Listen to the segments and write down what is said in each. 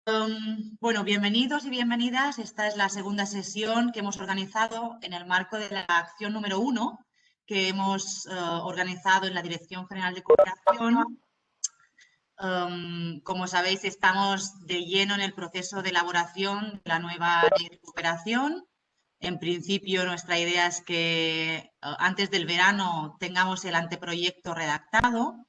Bueno, bienvenidos y bienvenidas. Esta es la segunda sesión que hemos organizado en el marco de la acción número 1 que hemos organizado en la Dirección General de Cooperación. Como sabéis, estamos de lleno en el proceso de elaboración de la nueva ley de cooperación. En principio, nuestra idea es que antes del verano tengamos el anteproyecto redactado.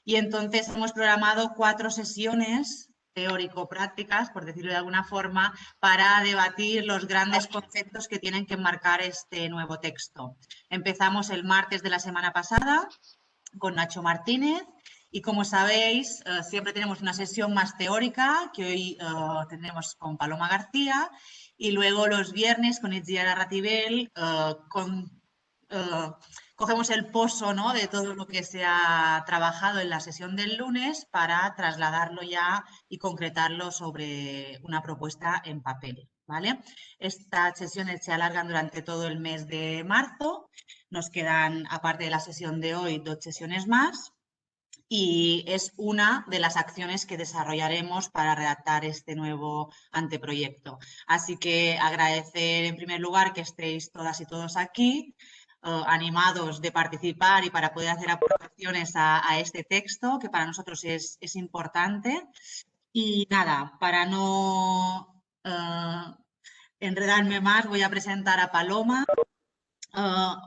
Y entonces hemos programado 4 sesiones teórico-prácticas, por decirlo de alguna forma, para debatir los grandes conceptos que tienen que enmarcar este nuevo texto. Empezamos el martes de la semana pasada con Nacho Martínez y, como sabéis, siempre tenemos una sesión más teórica que hoy tendremos con Paloma García, y luego los viernes con Itziar Ratibel cogemos el pozo, ¿no?, de todo lo que se ha trabajado en la sesión del lunes para trasladarlo ya y concretarlo sobre una propuesta en papel, ¿vale? Estas sesiones se alargan durante todo el mes de marzo. Nos quedan, aparte de la sesión de hoy, 2 sesiones más. Y es una de las acciones que desarrollaremos para redactar este nuevo anteproyecto. Así que agradecer en primer lugar que estéis todas y todos aquí, animados de participar y para poder hacer aportaciones a este texto, que para nosotros es importante. Y nada, para no enredarme más, voy a presentar a Paloma.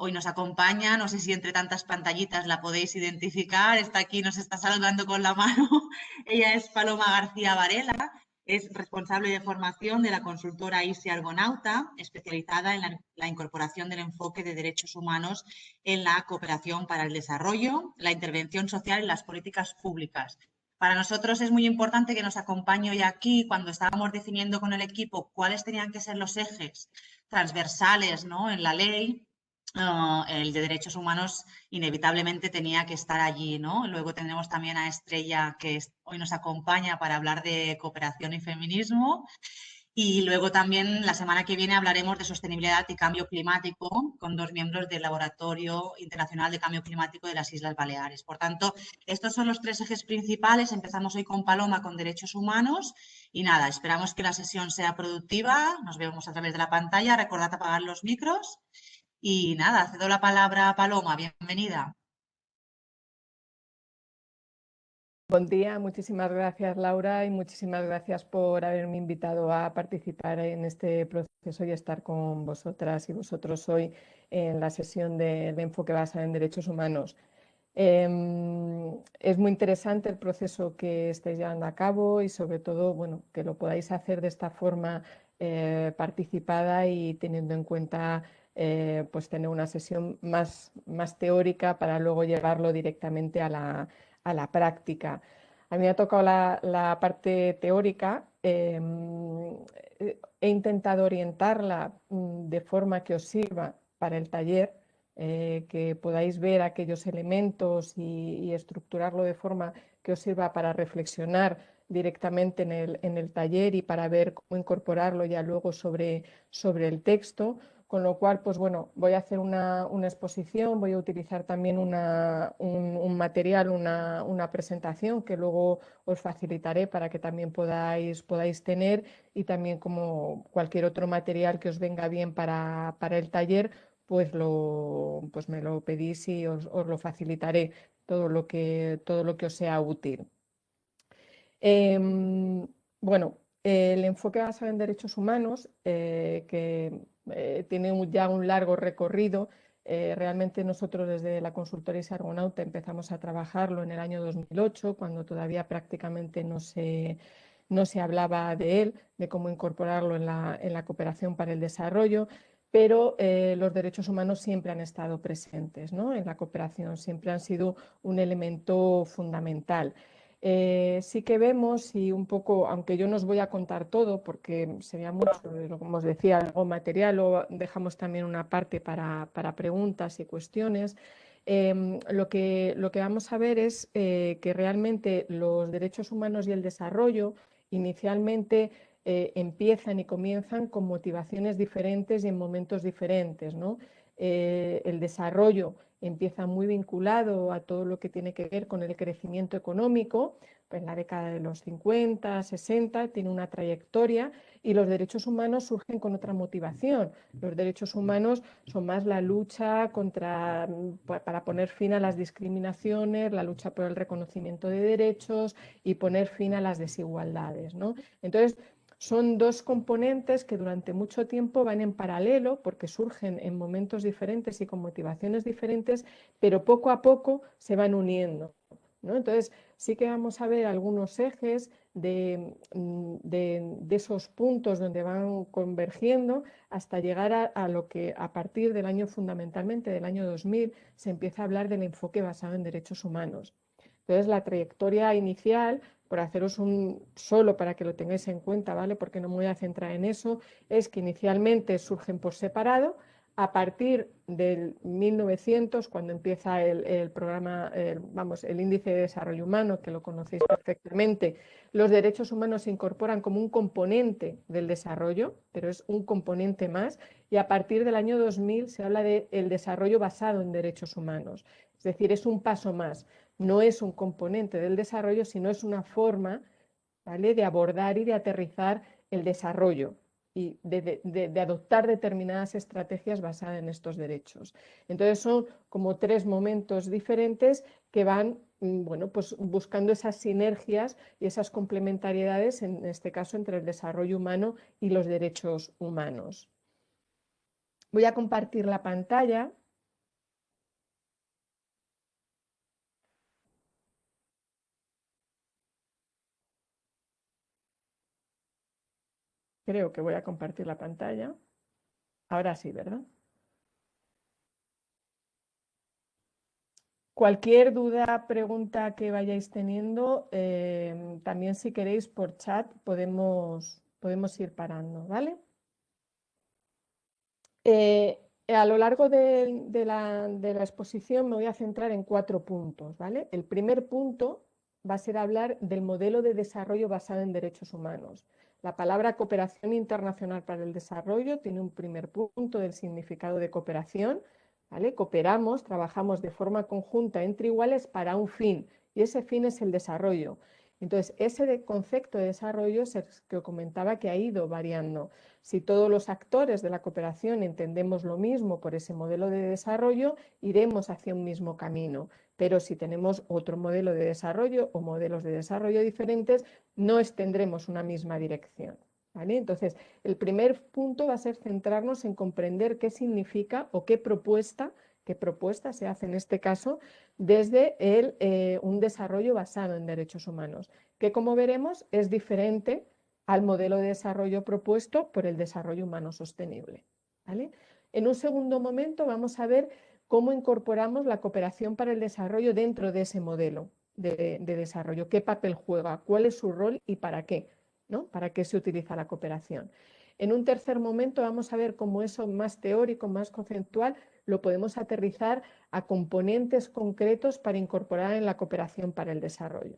Hoy nos acompaña, no sé si entre tantas pantallitas la podéis identificar, está aquí, nos está saludando con la mano. Ella es Paloma García Varela, es responsable de formación de la consultora ISI Argonauta, especializada en la incorporación del enfoque de derechos humanos en la cooperación para el desarrollo, la intervención social y las políticas públicas. Para nosotros es muy importante que nos acompañe hoy aquí cuando estábamos definiendo con el equipo cuáles tenían que ser los ejes transversales, ¿no?, en la ley. El de derechos humanos inevitablemente tenía que estar allí, ¿no? Luego tendremos también a Estrella, que hoy nos acompaña para hablar de cooperación y feminismo. Y luego también la semana que viene hablaremos de sostenibilidad y cambio climático con 2 miembros del Laboratorio Internacional de Cambio Climático de las Islas Baleares. Por tanto, estos son los 3 ejes principales. Empezamos hoy con Paloma, con derechos humanos. Y nada, esperamos que la sesión sea productiva. Nos vemos a través de la pantalla. Recordad apagar los micros. Y nada, cedo la palabra a Paloma, bienvenida. Buen día, muchísimas gracias Laura y muchísimas gracias por haberme invitado a participar en este proceso y estar con vosotras y vosotros hoy en la sesión de enfoque basado en derechos humanos. Es muy interesante el proceso que estáis llevando a cabo y sobre todo, bueno, que lo podáis hacer de esta forma participada y teniendo en cuenta pues tener una sesión más teórica para luego llevarlo directamente a la práctica. A mí me ha tocado la parte teórica. He intentado orientarla de forma que os sirva para el taller, que podáis ver aquellos elementos y estructurarlo de forma que os sirva para reflexionar directamente en el taller y para ver cómo incorporarlo ya luego sobre el texto. Con lo cual, pues bueno, voy a hacer una exposición, voy a utilizar también un material, una presentación que luego os facilitaré para que también podáis tener, y también como cualquier otro material que os venga bien para el taller, pues me lo pedís y os lo facilitaré todo lo que os sea útil. Bueno, el enfoque basado en derechos humanos, que tiene ya un largo recorrido. Realmente nosotros desde la consultoría ISI Argonauta empezamos a trabajarlo en el año 2008, cuando todavía prácticamente no se hablaba de él, de cómo incorporarlo en la cooperación para el desarrollo, pero los derechos humanos siempre han estado presentes, ¿no?, en la cooperación, siempre han sido un elemento fundamental. Sí que vemos, y un poco, aunque yo no os voy a contar todo porque sería mucho, como os decía, algo material, o dejamos también una parte para preguntas y cuestiones. Lo que vamos a ver es que realmente los derechos humanos y el desarrollo inicialmente empiezan y comienzan con motivaciones diferentes y en momentos diferentes, ¿no? El desarrollo empieza muy vinculado a todo lo que tiene que ver con el crecimiento económico, pues en la década de los 50, 60, tiene una trayectoria y los derechos humanos surgen con otra motivación. Los derechos humanos son más la lucha para poner fin a las discriminaciones, la lucha por el reconocimiento de derechos y poner fin a las desigualdades, ¿no? Entonces, son dos componentes que durante mucho tiempo van en paralelo porque surgen en momentos diferentes y con motivaciones diferentes, pero poco a poco se van uniendo, ¿no? Entonces, sí que vamos a ver algunos ejes de esos puntos donde van convergiendo hasta llegar a lo que a partir del año, fundamentalmente del año 2000, se empieza a hablar del enfoque basado en derechos humanos. Entonces, la trayectoria inicial, por haceros solo para que lo tengáis en cuenta, ¿vale? Porque no me voy a centrar en eso, es que inicialmente surgen por separado. A partir del 1900, cuando empieza el programa, el Índice de Desarrollo Humano, que lo conocéis perfectamente, los derechos humanos se incorporan como un componente del desarrollo, pero es un componente más, y a partir del año 2000 se habla del desarrollo basado en derechos humanos. Es decir, es un paso más. No es un componente del desarrollo, sino es una forma, ¿vale?, de abordar y de aterrizar el desarrollo y de adoptar determinadas estrategias basadas en estos derechos. Entonces son como tres momentos diferentes que van, bueno, pues buscando esas sinergias y esas complementariedades, en este caso entre el desarrollo humano y los derechos humanos. Voy a compartir la pantalla. Creo que voy a compartir la pantalla. Ahora sí, ¿verdad? Cualquier duda, pregunta que vayáis teniendo, también si queréis por chat podemos ir parando, ¿vale? A lo largo de la exposición me voy a centrar en 4 puntos, ¿vale? El primer punto va a ser hablar del modelo de desarrollo basado en derechos humanos. La palabra cooperación internacional para el desarrollo tiene un primer punto del significado de cooperación, ¿vale? Cooperamos, trabajamos de forma conjunta entre iguales para un fin, y ese fin es el desarrollo. Entonces, ese concepto de desarrollo es el que comentaba que ha ido variando. Si todos los actores de la cooperación entendemos lo mismo por ese modelo de desarrollo, iremos hacia un mismo camino. Pero si tenemos otro modelo de desarrollo o modelos de desarrollo diferentes, no tendremos una misma dirección, ¿vale? Entonces, el primer punto va a ser centrarnos en comprender qué significa o qué propuesta se hace en este caso desde un desarrollo basado en derechos humanos, que como veremos es diferente al modelo de desarrollo propuesto por el desarrollo humano sostenible, ¿vale? En un segundo momento vamos a ver cómo incorporamos la cooperación para el desarrollo dentro de ese modelo de desarrollo, qué papel juega, cuál es su rol y para qué, ¿no? ¿Para qué se utiliza la cooperación? En un tercer momento vamos a ver cómo eso más teórico, más conceptual, lo podemos aterrizar a componentes concretos para incorporar en la cooperación para el desarrollo.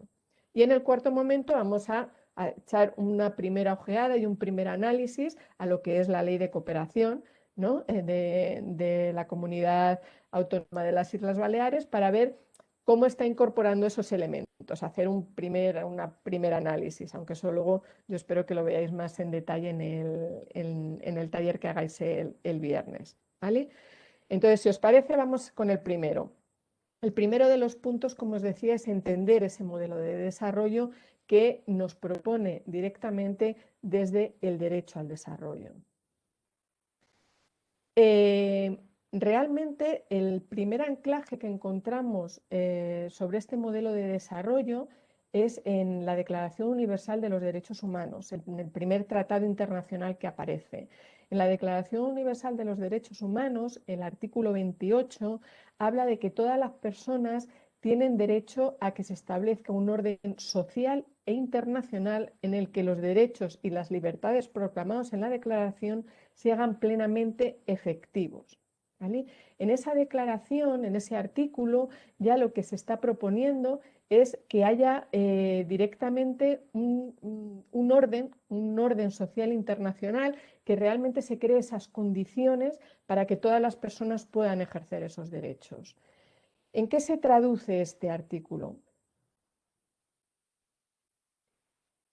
Y en el cuarto momento vamos a echar una primera ojeada y un primer análisis a lo que es la ley de cooperación, ¿no?, de la Comunidad Autónoma de las Islas Baleares, para ver cómo está incorporando esos elementos, hacer un primer análisis, aunque eso luego yo espero que lo veáis más en detalle en el taller que hagáis el viernes, ¿vale? Entonces, si os parece, vamos con el primero. El primero de los puntos, como os decía, es entender ese modelo de desarrollo que nos propone directamente desde el derecho al desarrollo. Realmente el primer anclaje que encontramos sobre este modelo de desarrollo es en la Declaración Universal de los Derechos Humanos, en el primer tratado internacional que aparece. En la Declaración Universal de los Derechos Humanos, el artículo 28 habla de que todas las personas tienen derecho a que se establezca un orden social e internacional en el que los derechos y las libertades proclamados en la Declaración se hagan plenamente efectivos, ¿vale? En esa declaración, en ese artículo, ya lo que se está proponiendo es que haya directamente un orden social internacional, que realmente se cree esas condiciones para que todas las personas puedan ejercer esos derechos. ¿En qué se traduce este artículo?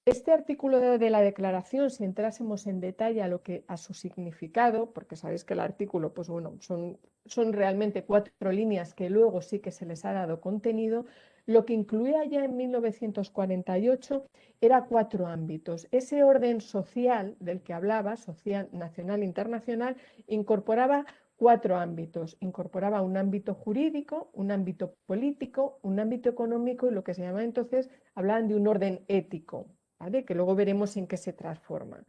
Este artículo de la declaración, si entrásemos en detalle a su significado, porque sabéis que el artículo, pues bueno, son realmente 4 líneas que luego sí que se les ha dado contenido, lo que incluía ya en 1948 era 4 ámbitos. Ese orden social del que hablaba, social, nacional, internacional, incorporaba 4 ámbitos. Incorporaba un ámbito jurídico, un ámbito político, un ámbito económico y lo que se llama entonces, hablaban de un orden ético, ¿vale? Que luego veremos en qué se transforma.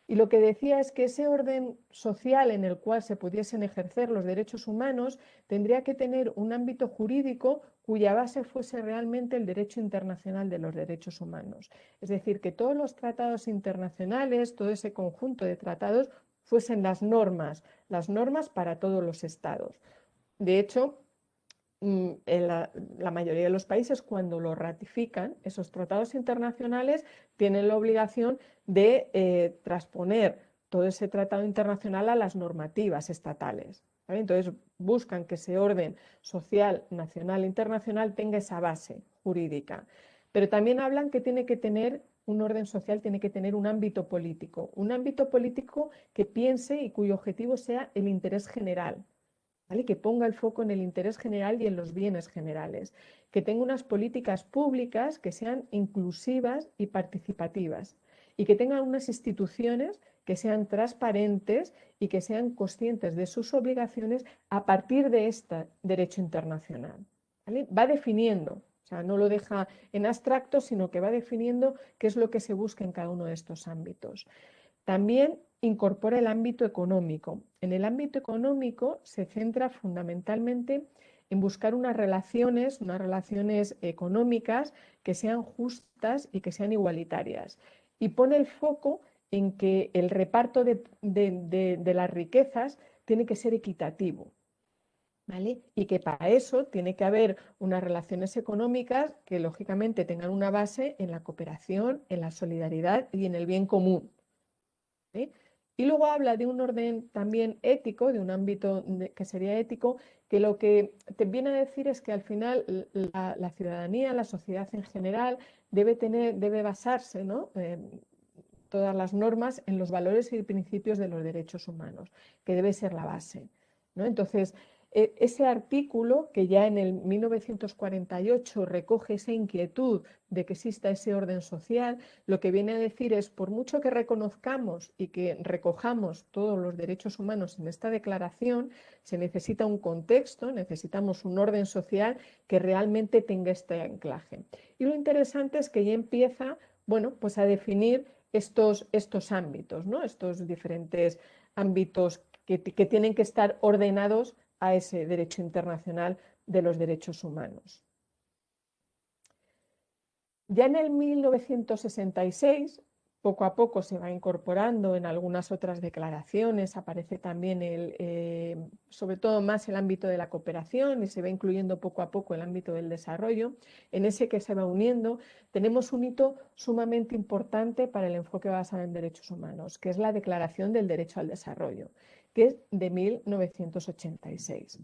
Y lo que decía es que ese orden social en el cual se pudiesen ejercer los derechos humanos tendría que tener un ámbito jurídico cuya base fuese realmente el derecho internacional de los derechos humanos. Es decir, que todos los tratados internacionales, todo ese conjunto de tratados, fuesen las normas para todos los estados. De hecho, en la mayoría de los países, cuando lo ratifican, esos tratados internacionales tienen la obligación de transponer todo ese tratado internacional a las normativas estatales, ¿vale? Entonces buscan que ese orden social, nacional e internacional tenga esa base jurídica. Pero también hablan que tiene que tener un orden social, tiene que tener un ámbito político que piense y cuyo objetivo sea el interés general. ¿Vale? Que ponga el foco en el interés general y en los bienes generales, que tenga unas políticas públicas que sean inclusivas y participativas y que tengan unas instituciones que sean transparentes y que sean conscientes de sus obligaciones a partir de este derecho internacional. ¿Vale? Va definiendo, o sea, no lo deja en abstracto, sino que va definiendo qué es lo que se busca en cada uno de estos ámbitos. También incorpora el ámbito económico. En el ámbito económico se centra fundamentalmente en buscar unas relaciones económicas que sean justas y que sean igualitarias. Y pone el foco en que el reparto de las riquezas tiene que ser equitativo, ¿vale? Y que para eso tiene que haber unas relaciones económicas que lógicamente tengan una base en la cooperación, en la solidaridad y en el bien común. ¿Sí? Y luego habla de un orden también ético, de un ámbito que sería ético, que lo que te viene a decir es que al final la ciudadanía, la sociedad en general, debe basarse, ¿no? Todas las normas en los valores y principios de los derechos humanos, que debe ser la base, ¿no? Entonces, ese artículo que ya en el 1948 recoge esa inquietud de que exista ese orden social, lo que viene a decir es, por mucho que reconozcamos y que recojamos todos los derechos humanos en esta declaración, se necesita un contexto, necesitamos un orden social que realmente tenga este anclaje. Y lo interesante es que ya empieza, bueno, pues a definir estos ámbitos, ¿no? Estos diferentes ámbitos que tienen que estar ordenados a ese derecho internacional de los derechos humanos. Ya en el 1966, poco a poco se va incorporando en algunas otras declaraciones, aparece también sobre todo más el ámbito de la cooperación y se va incluyendo poco a poco el ámbito del desarrollo. En ese que se va uniendo, tenemos un hito sumamente importante para el enfoque basado en derechos humanos, que es la Declaración del Derecho al Desarrollo, que es de 1986.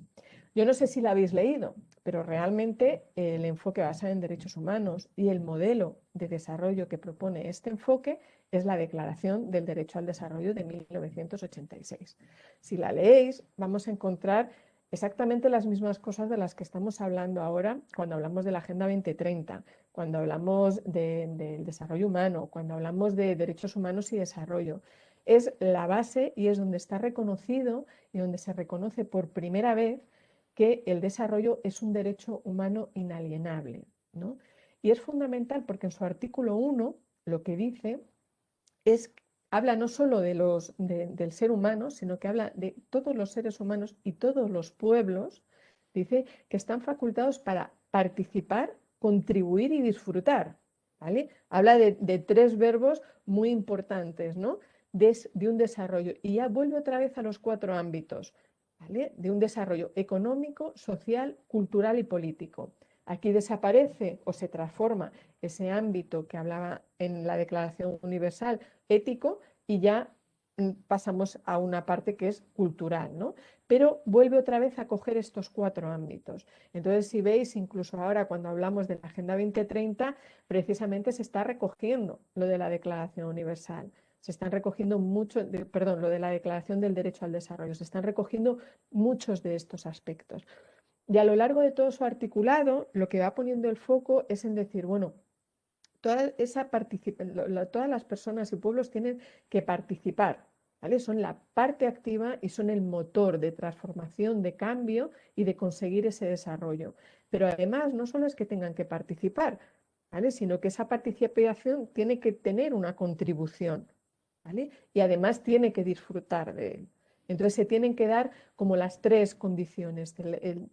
Yo no sé si la habéis leído, pero realmente el enfoque basado en derechos humanos y el modelo de desarrollo que propone este enfoque es la Declaración del Derecho al Desarrollo de 1986. Si la leéis, vamos a encontrar exactamente las mismas cosas de las que estamos hablando ahora cuando hablamos de la Agenda 2030, cuando hablamos del desarrollo humano, cuando hablamos de derechos humanos y desarrollo. Es la base y es donde está reconocido y donde se reconoce por primera vez que el desarrollo es un derecho humano inalienable, ¿no? Y es fundamental porque en su artículo 1 lo que dice habla no solo del ser humano, sino que habla de todos los seres humanos y todos los pueblos, dice que están facultados para participar, contribuir y disfrutar, ¿vale? Habla de 3 verbos muy importantes, ¿no? De un desarrollo. Y ya vuelve otra vez a los 4 ámbitos, ¿vale? De un desarrollo económico, social, cultural y político. Aquí desaparece o se transforma ese ámbito que hablaba en la Declaración Universal ético y ya pasamos a una parte que es cultural, ¿no? Pero vuelve otra vez a coger estos 4 ámbitos. Entonces, si veis, incluso ahora cuando hablamos de la Agenda 2030, precisamente se está recogiendo lo de la Declaración Universal. Se están recogiendo perdón, lo de la Declaración del Derecho al Desarrollo. Se están recogiendo muchos de estos aspectos. Y a lo largo de todo su articulado, lo que va poniendo el foco es en decir, bueno, todas las personas y pueblos tienen que participar, ¿vale? Son la parte activa y son el motor de transformación, de cambio y de conseguir ese desarrollo. Pero además, no solo es que tengan que participar, ¿vale? Sino que esa participación tiene que tener una contribución, ¿vale? Y además tiene que disfrutar de él. Entonces se tienen que dar como las 3 condiciones,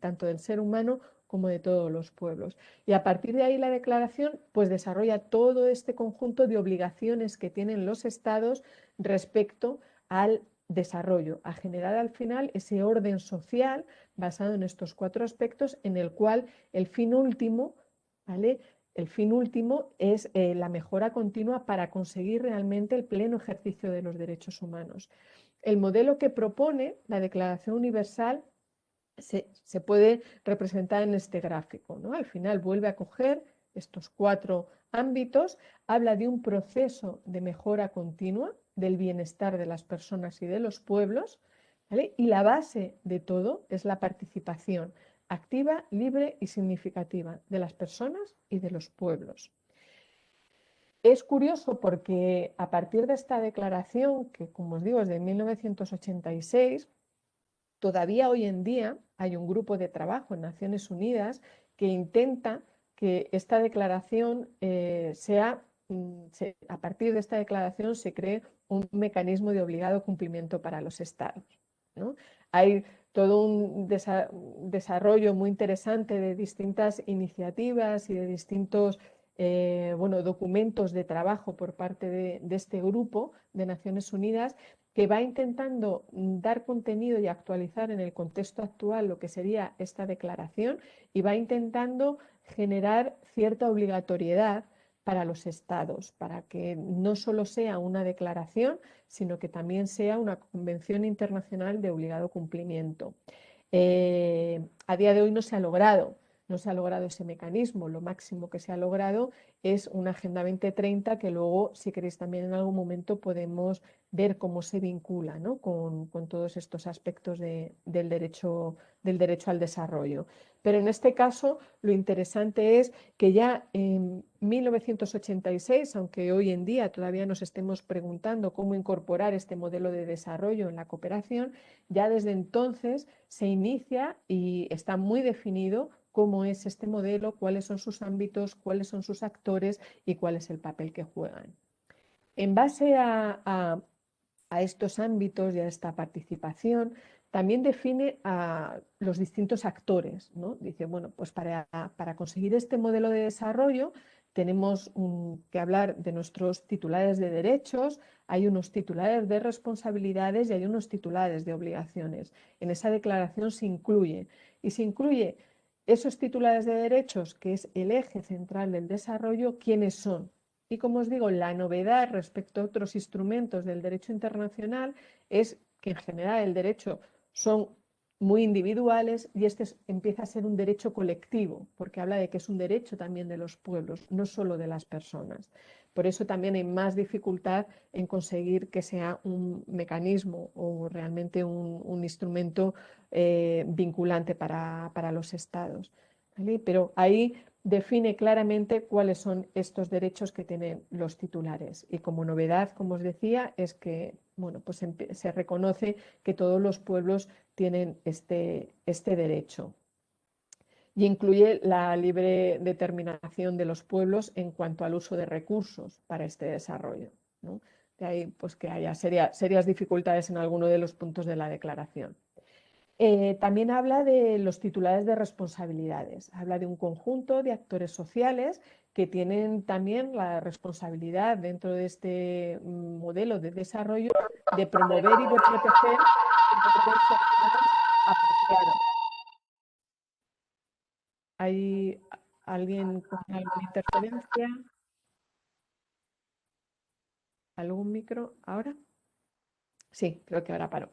tanto del ser humano como de todos los pueblos. Y a partir de ahí la declaración pues desarrolla todo este conjunto de obligaciones que tienen los estados respecto al desarrollo, a generar al final ese orden social basado en estos 4 aspectos en el cual el fin último, ¿vale? El fin último es la mejora continua para conseguir realmente el pleno ejercicio de los derechos humanos. El modelo que propone la Declaración Universal se puede representar en este gráfico, ¿no? Al final vuelve a coger estos 4 ámbitos, habla de un proceso de mejora continua del bienestar de las personas y de los pueblos, ¿vale? Y la base de todo es la participación activa, libre y significativa de las personas y de los pueblos. Es curioso porque a partir de esta declaración, que como os digo es de 1986, todavía hoy en día hay un grupo de trabajo en Naciones Unidas que intenta que esta declaración a partir de esta declaración se cree un mecanismo de obligado cumplimiento para los estados, ¿no? Hay todo un desarrollo muy interesante de distintas iniciativas y de distintos documentos de trabajo por parte de este grupo de Naciones Unidas que va intentando dar contenido y actualizar en el contexto actual lo que sería esta declaración y va intentando generar cierta obligatoriedad para los estados, para que no solo sea una declaración, sino que también sea una convención internacional de obligado cumplimiento. A día de hoy no se ha logrado. No se ha logrado ese mecanismo. Lo máximo que se ha logrado es una Agenda 2030 que luego, si queréis, también en algún momento podemos ver cómo se vincula, ¿no? con todos estos aspectos del derecho al desarrollo. Pero en este caso, lo interesante es que ya en 1986, aunque hoy en día todavía nos estemos preguntando cómo incorporar este modelo de desarrollo en la cooperación, ya desde entonces se inicia y está muy definido cómo es este modelo, cuáles son sus ámbitos, cuáles son sus actores y cuál es el papel que juegan. En base a estos ámbitos y a esta participación, también define a los distintos actores, ¿no? Dice, bueno, pues para conseguir este modelo de desarrollo tenemos que hablar de nuestros titulares de derechos, hay unos titulares de responsabilidades y hay unos titulares de obligaciones. En esa declaración se incluye esos titulares de derechos, que es el eje central del desarrollo, ¿quiénes son? Y como os digo, la novedad respecto a otros instrumentos del derecho internacional es que en general el derecho son muy individuales y este empieza a ser un derecho colectivo, porque habla de que es un derecho también de los pueblos, no solo de las personas. Por eso también hay más dificultad en conseguir que sea un mecanismo o realmente un instrumento vinculante para los estados, ¿vale? Pero ahí define claramente cuáles son estos derechos que tienen los titulares. Y como novedad, como os decía, es que bueno, pues se reconoce que todos los pueblos tienen este derecho. Y incluye la libre determinación de los pueblos en cuanto al uso de recursos para este desarrollo, ¿no? De ahí pues, que haya serias dificultades en alguno de los puntos de la declaración. También habla de los titulares de responsabilidades, habla de un conjunto de actores sociales que tienen también la responsabilidad dentro de este modelo de desarrollo de promover y de proteger el orden social apropiado. ¿Hay alguien con alguna interferencia? ¿Algún micro ahora? Sí, creo que ahora paró.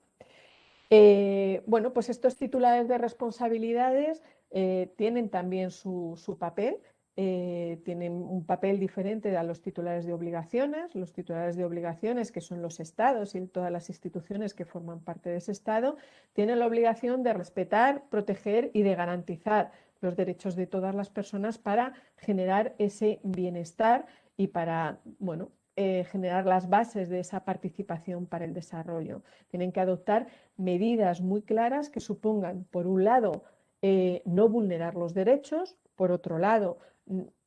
Bueno, pues estos titulares de responsabilidades tienen también su papel, tienen un papel diferente a los titulares de obligaciones. Los titulares de obligaciones, que son los estados y todas las instituciones que forman parte de ese estado, tienen la obligación de respetar, proteger y de garantizar los derechos de todas las personas para generar ese bienestar y para, bueno, generar las bases de esa participación para el desarrollo. Tienen que adoptar medidas muy claras que supongan, por un lado, no vulnerar los derechos, por otro lado,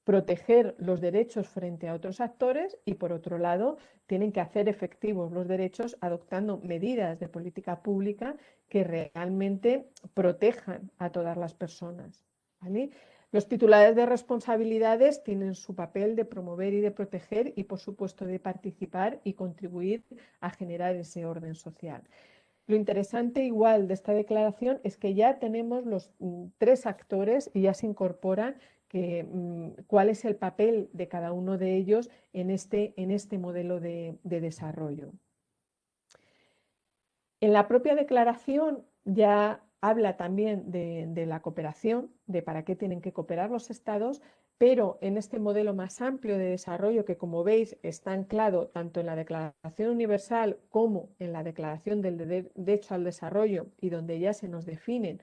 proteger los derechos frente a otros actores y, por otro lado, tienen que hacer efectivos los derechos adoptando medidas de política pública que realmente protejan a todas las personas. ¿Vale? Los titulares de responsabilidades tienen su papel de promover y de proteger y, por supuesto, de participar y contribuir a generar ese orden social. Lo interesante igual de esta declaración es que ya tenemos los tres actores y ya se incorporan cuál es el papel de cada uno de ellos en este modelo de desarrollo. En la propia declaración ya habla también de la cooperación, de para qué tienen que cooperar los estados, pero en este modelo más amplio de desarrollo que, como veis, está anclado tanto en la Declaración Universal como en la Declaración del Derecho al Desarrollo, y donde ya se nos definen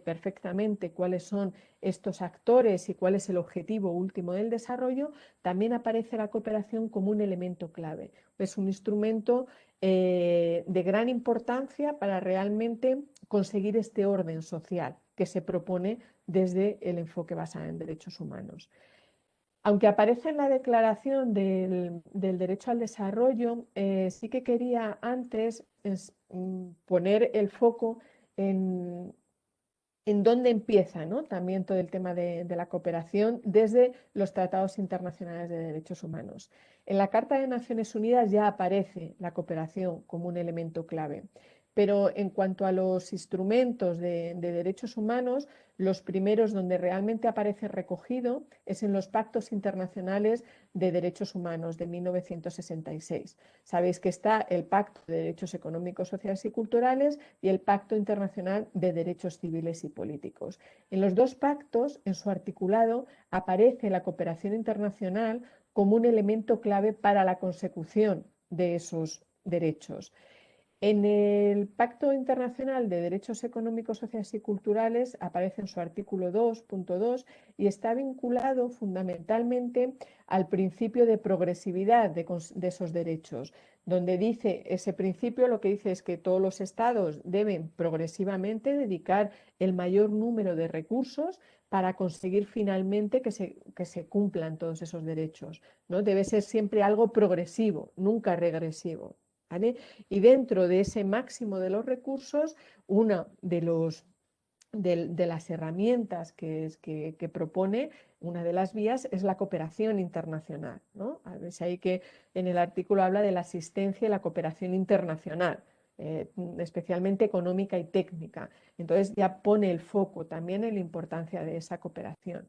perfectamente cuáles son estos actores y cuál es el objetivo último del desarrollo, también aparece la cooperación como un elemento clave. Es un instrumento de gran importancia para realmente conseguir este orden social que se propone desde el enfoque basado en derechos humanos. Aunque aparece en la declaración del derecho al desarrollo, sí que quería antes poner el foco en dónde empieza, ¿no? También todo el tema de la cooperación desde los tratados internacionales de derechos humanos. En la Carta de Naciones Unidas ya aparece la cooperación como un elemento clave, pero en cuanto a los instrumentos de derechos humanos, los primeros donde realmente aparece recogido es en los pactos internacionales de derechos humanos de 1966. Sabéis que está el Pacto de Derechos Económicos, Sociales y Culturales y el Pacto Internacional de Derechos Civiles y Políticos. En los dos pactos, en su articulado, aparece la cooperación internacional como un elemento clave para la consecución de esos derechos. En el Pacto Internacional de Derechos Económicos, Sociales y Culturales aparece en su artículo 2.2 y está vinculado fundamentalmente al principio de progresividad de esos derechos, donde dice ese principio, lo que dice es que todos los estados deben progresivamente dedicar el mayor número de recursos para conseguir finalmente que se cumplan todos esos derechos, ¿no? Debe ser siempre algo progresivo, nunca regresivo. ¿Vale? Y dentro de ese máximo de los recursos, una de las herramientas que propone, una de las vías, es la cooperación internacional, ¿no? Veis ahí que en el artículo habla de la asistencia y la cooperación internacional, especialmente económica y técnica. Entonces ya pone el foco también en la importancia de esa cooperación.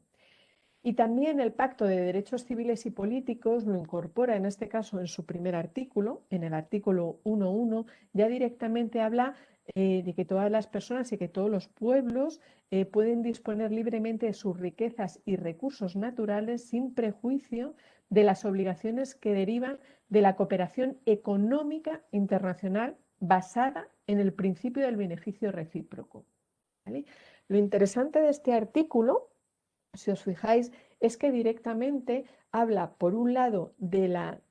Y también el Pacto de Derechos Civiles y Políticos lo incorpora, en este caso, en su primer artículo, en el artículo 1.1, ya directamente habla de que todas las personas y que todos los pueblos pueden disponer libremente de sus riquezas y recursos naturales sin prejuicio de las obligaciones que derivan de la cooperación económica internacional basada en el principio del beneficio recíproco. ¿Vale? Lo interesante de este artículo, si os fijáis, es que directamente habla, por un lado, de la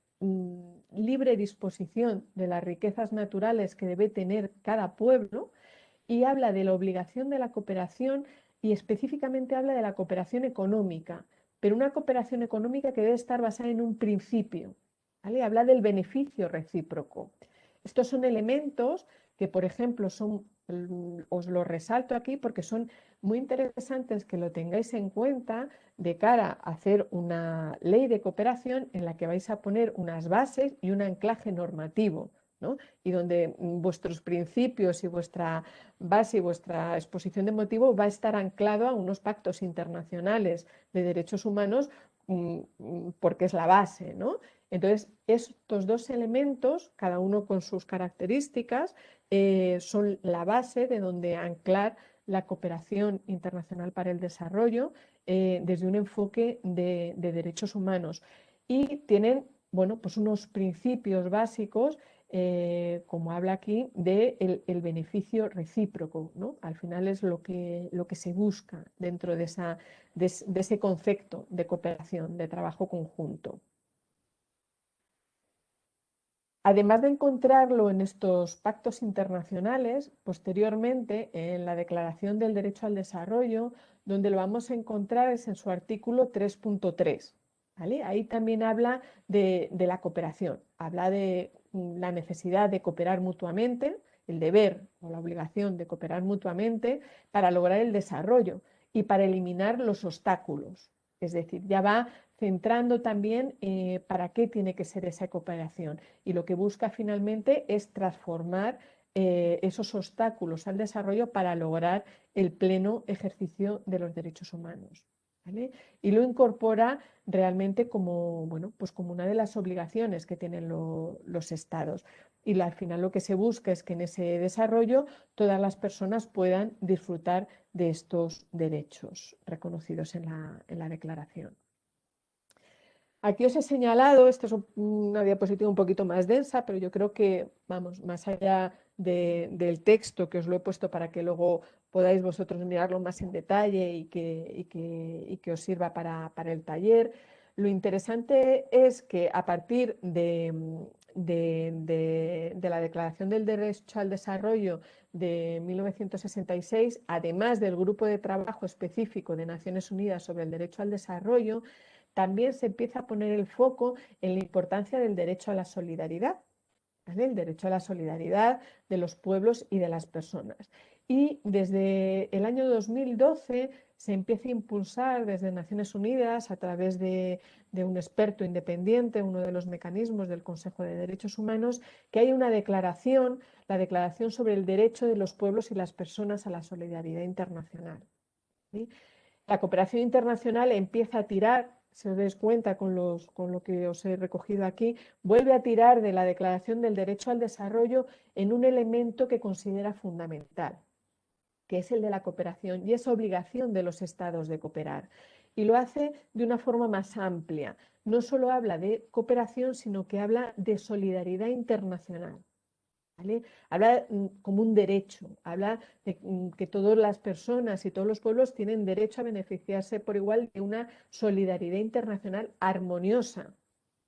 libre disposición de las riquezas naturales que debe tener cada pueblo y habla de la obligación de la cooperación y específicamente habla de la cooperación económica, pero una cooperación económica que debe estar basada en un principio, ¿vale? Habla del beneficio recíproco. Estos son elementos que, por ejemplo, os lo resalto aquí porque son muy interesantes que lo tengáis en cuenta de cara a hacer una ley de cooperación en la que vais a poner unas bases y un anclaje normativo, ¿no? Y donde vuestros principios y vuestra base y vuestra exposición de motivo va a estar anclado a unos pactos internacionales de derechos humanos porque es la base, ¿no? Entonces, estos dos elementos, cada uno con sus características, son la base de donde anclar la cooperación internacional para el desarrollo desde un enfoque de derechos humanos. Y tienen, bueno, pues unos principios básicos, como habla aquí, de el beneficio recíproco, ¿no? Al final es lo que se busca dentro de ese concepto de cooperación, de trabajo conjunto. Además de encontrarlo en estos pactos internacionales, posteriormente en la Declaración del Derecho al Desarrollo, donde lo vamos a encontrar es en su artículo 3.3. ¿Vale? Ahí también habla de la cooperación, habla de la necesidad de cooperar mutuamente, el deber o la obligación de cooperar mutuamente para lograr el desarrollo y para eliminar los obstáculos. Es decir, ya va centrando también para qué tiene que ser esa cooperación, y lo que busca finalmente es transformar esos obstáculos al desarrollo para lograr el pleno ejercicio de los derechos humanos. ¿Vale? Y lo incorpora realmente como, bueno, pues como una de las obligaciones que tienen los estados. Y al final lo que se busca es que en ese desarrollo todas las personas puedan disfrutar de estos derechos reconocidos en la declaración. Aquí os he señalado, esta es una diapositiva un poquito más densa, pero yo creo que, vamos, más allá del texto que os lo he puesto para que luego podáis vosotros mirarlo más en detalle y que os sirva para el taller. Lo interesante es que a partir de la Declaración del Derecho al Desarrollo de 1966, además del Grupo de Trabajo Específico de Naciones Unidas sobre el Derecho al Desarrollo, también se empieza a poner el foco en la importancia del derecho a la solidaridad, ¿vale? El derecho a la solidaridad de los pueblos y de las personas. Y desde el año 2012 se empieza a impulsar desde Naciones Unidas a través de un experto independiente, uno de los mecanismos del Consejo de Derechos Humanos, que hay una declaración, la Declaración sobre el Derecho de los Pueblos y las Personas a la Solidaridad Internacional. ¿Sí? La cooperación internacional empieza a tirar, si os dais cuenta con lo que os he recogido aquí, vuelve a tirar de la Declaración del Derecho al Desarrollo en un elemento que considera fundamental, que es el de la cooperación, y es obligación de los estados de cooperar. Y lo hace de una forma más amplia. No solo habla de cooperación, sino que habla de solidaridad internacional. ¿Vale? Habla como un derecho, habla de que todas las personas y todos los pueblos tienen derecho a beneficiarse por igual de una solidaridad internacional armoniosa.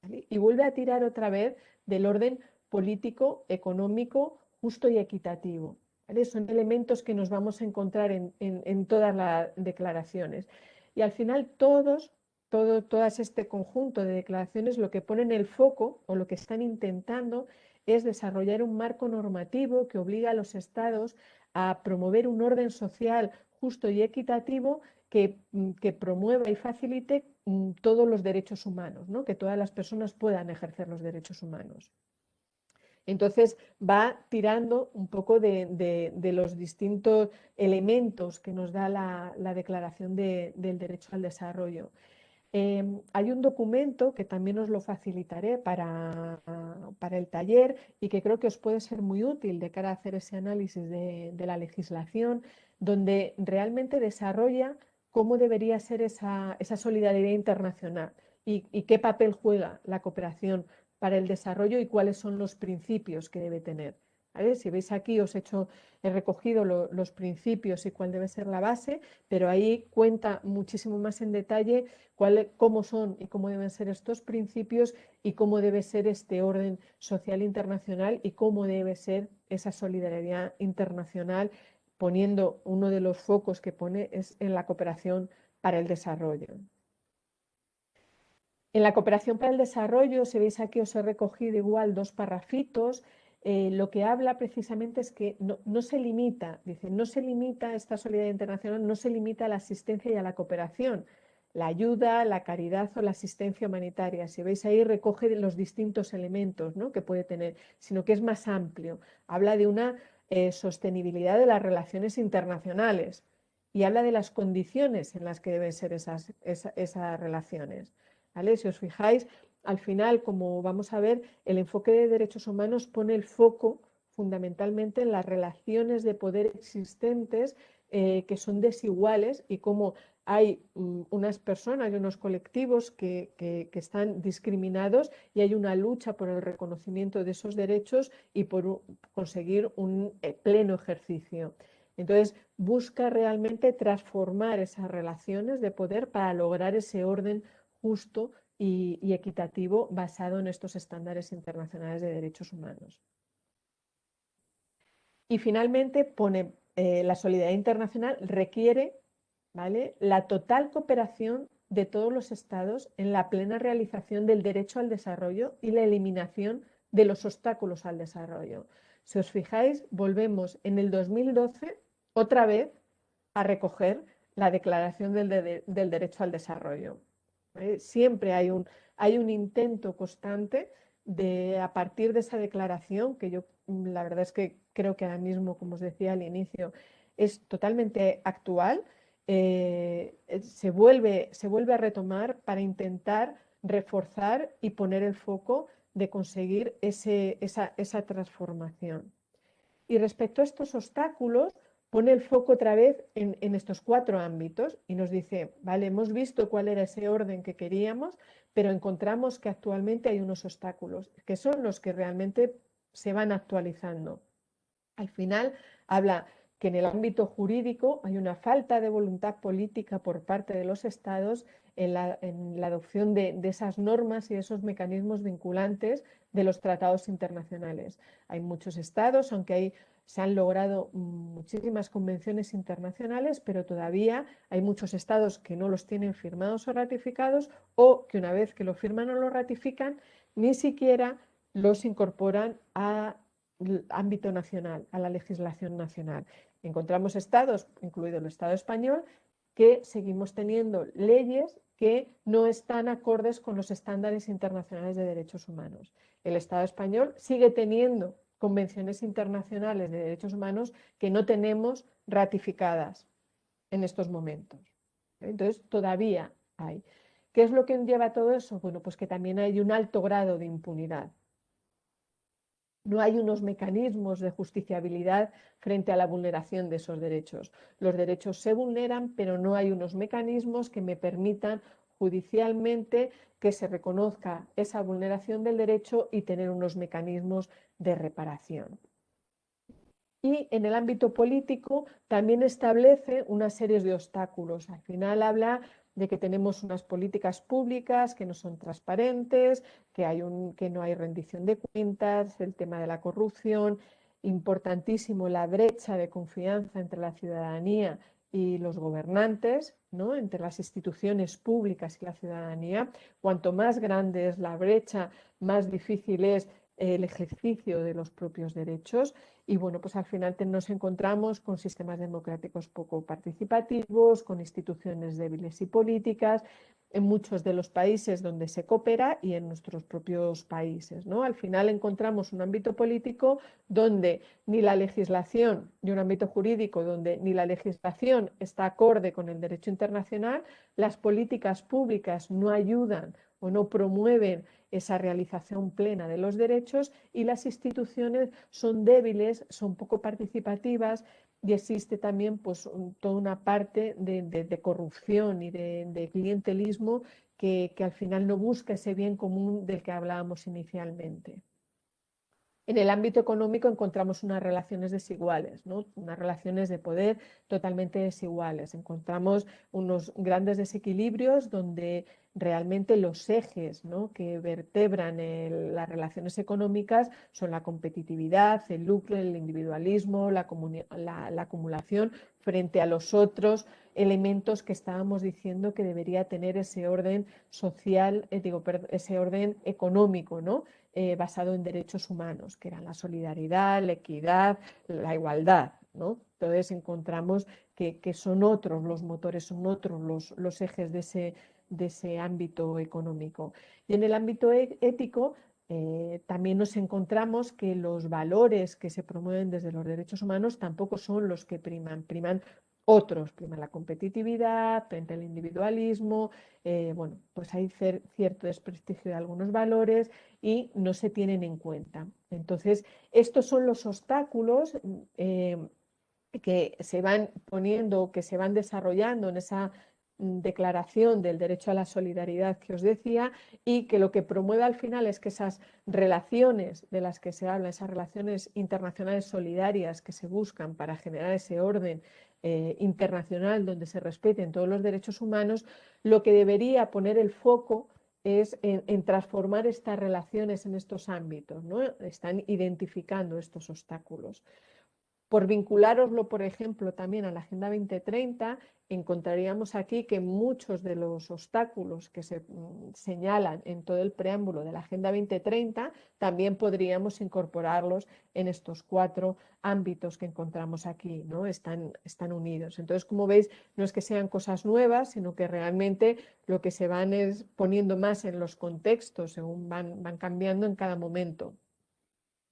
¿Vale? Y vuelve a tirar otra vez del orden político, económico, justo y equitativo. ¿Vale? Son elementos que nos vamos a encontrar en todas las declaraciones. Y al final todas este conjunto de declaraciones lo que ponen el foco o lo que están intentando es desarrollar un marco normativo que obliga a los estados a promover un orden social justo y equitativo que promueva y facilite todos los derechos humanos, ¿no? Que todas las personas puedan ejercer los derechos humanos. Entonces va tirando un poco de los distintos elementos que nos da la Declaración del Derecho al Desarrollo. Hay un documento que también os lo facilitaré para el taller y que creo que os puede ser muy útil de cara a hacer ese análisis de la legislación, donde realmente desarrolla cómo debería ser esa solidaridad internacional y qué papel juega la cooperación para el desarrollo y cuáles son los principios que debe tener. ¿Vale? Si veis aquí he recogido los principios y cuál debe ser la base, pero ahí cuenta muchísimo más en detalle cómo son y cómo deben ser estos principios y cómo debe ser este orden social internacional y cómo debe ser esa solidaridad internacional, poniendo uno de los focos que pone es en la cooperación para el desarrollo. En la cooperación para el desarrollo, si veis aquí os he recogido igual dos parrafitos. Lo que habla precisamente es que no se limita, dice, no se limita esta solidaridad internacional, no se limita a la asistencia y a la cooperación, la ayuda, la caridad o la asistencia humanitaria. Si veis ahí recoge los distintos elementos, ¿no?, que puede tener, sino que es más amplio. Habla de una sostenibilidad de las relaciones internacionales y habla de las condiciones en las que deben ser esas relaciones. ¿Vale? Si os fijáis, al final, como vamos a ver, el enfoque de derechos humanos pone el foco fundamentalmente en las relaciones de poder existentes que son desiguales y cómo hay unas personas y unos colectivos que están discriminados y hay una lucha por el reconocimiento de esos derechos y por conseguir un pleno ejercicio. Entonces, busca realmente transformar esas relaciones de poder para lograr ese orden justo y equitativo basado en estos estándares internacionales de derechos humanos. Y finalmente pone la solidaridad internacional requiere, ¿vale?, la total cooperación de todos los estados en la plena realización del derecho al desarrollo y la eliminación de los obstáculos al desarrollo. Si os fijáis, volvemos en el 2012 otra vez a recoger la Declaración del Derecho al Desarrollo. Siempre hay un intento constante de, a partir de esa declaración, que yo la verdad es que creo que ahora mismo, como os decía al inicio, es totalmente actual, se vuelve a retomar para intentar reforzar y poner el foco de conseguir esa transformación. Y respecto a estos obstáculos, pone el foco otra vez en estos 4 ámbitos y nos dice, vale, hemos visto cuál era ese orden que queríamos, pero encontramos que actualmente hay unos obstáculos, que son los que realmente se van actualizando. Al final habla que en el ámbito jurídico hay una falta de voluntad política por parte de los estados en la adopción de esas normas y de esos mecanismos vinculantes de los tratados internacionales. Hay muchos estados, aunque se han logrado muchísimas convenciones internacionales, pero todavía hay muchos estados que no los tienen firmados o ratificados, o que una vez que lo firman o lo ratifican, ni siquiera los incorporan al ámbito nacional, a la legislación nacional. Encontramos estados, incluido el Estado español, que seguimos teniendo leyes que no están acordes con los estándares internacionales de derechos humanos. El Estado español sigue teniendo convenciones internacionales de derechos humanos que no tenemos ratificadas en estos momentos. Entonces, todavía hay. ¿Qué es lo que lleva a todo eso? Bueno, pues que también hay un alto grado de impunidad. No hay unos mecanismos de justiciabilidad frente a la vulneración de esos derechos. Los derechos se vulneran, pero no hay unos mecanismos que me permitan judicialmente que se reconozca esa vulneración del derecho y tener unos mecanismos de reparación. Y en el ámbito político también establece una serie de obstáculos. Al final habla de que tenemos unas políticas públicas que no son transparentes, que no hay rendición de cuentas, el tema de la corrupción, importantísimo la brecha de confianza entre la ciudadanía y los gobernantes, ¿no?, entre las instituciones públicas y la ciudadanía. Cuanto más grande es la brecha, más difícil es el ejercicio de los propios derechos. Y bueno, pues al final nos encontramos con sistemas democráticos poco participativos, con instituciones débiles y políticas, en muchos de los países donde se coopera y en nuestros propios países, ¿no? Al final encontramos un ámbito político donde ni la legislación, y un ámbito jurídico donde ni la legislación está acorde con el derecho internacional, las políticas públicas no ayudan o no promueven esa realización plena de los derechos y las instituciones son débiles, son poco participativas y existe también pues toda una parte de corrupción y de clientelismo que al final no busca ese bien común del que hablábamos inicialmente. En el ámbito económico encontramos unas relaciones desiguales, ¿no?, unas relaciones de poder totalmente desiguales. Encontramos unos grandes desequilibrios donde realmente los ejes, ¿no?, que vertebran las relaciones económicas son la competitividad, el lucro, el individualismo, la acumulación frente a los otros elementos que estábamos diciendo que debería tener ese orden social, ese orden económico, ¿no?, basado en derechos humanos, que eran la solidaridad, la equidad, la igualdad, ¿no? Entonces encontramos que son otros los motores, son otros los ejes de ese ámbito económico. Y en el ámbito ético también nos encontramos que los valores que se promueven desde los derechos humanos tampoco son los que priman Otros priman la competitividad frente al individualismo, bueno, pues hay cierto desprestigio de algunos valores y no se tienen en cuenta. Entonces, estos son los obstáculos que se van poniendo, que se van desarrollando en esa declaración del derecho a la solidaridad que os decía, y que lo que promueve al final es que esas relaciones de las que se habla, esas relaciones internacionales solidarias que se buscan para generar ese orden internacional donde se respeten todos los derechos humanos, lo que debería poner el foco es en transformar estas relaciones en estos ámbitos, ¿no? Están identificando estos obstáculos. Por vinculároslo, por ejemplo, también a la Agenda 2030, encontraríamos aquí que muchos de los obstáculos que se señalan en todo el preámbulo de la Agenda 2030 también podríamos incorporarlos en estos 4 ámbitos que encontramos aquí, ¿no? Están unidos. Entonces, como veis, no es que sean cosas nuevas, sino que realmente lo que se van es poniendo más en los contextos según van cambiando en cada momento.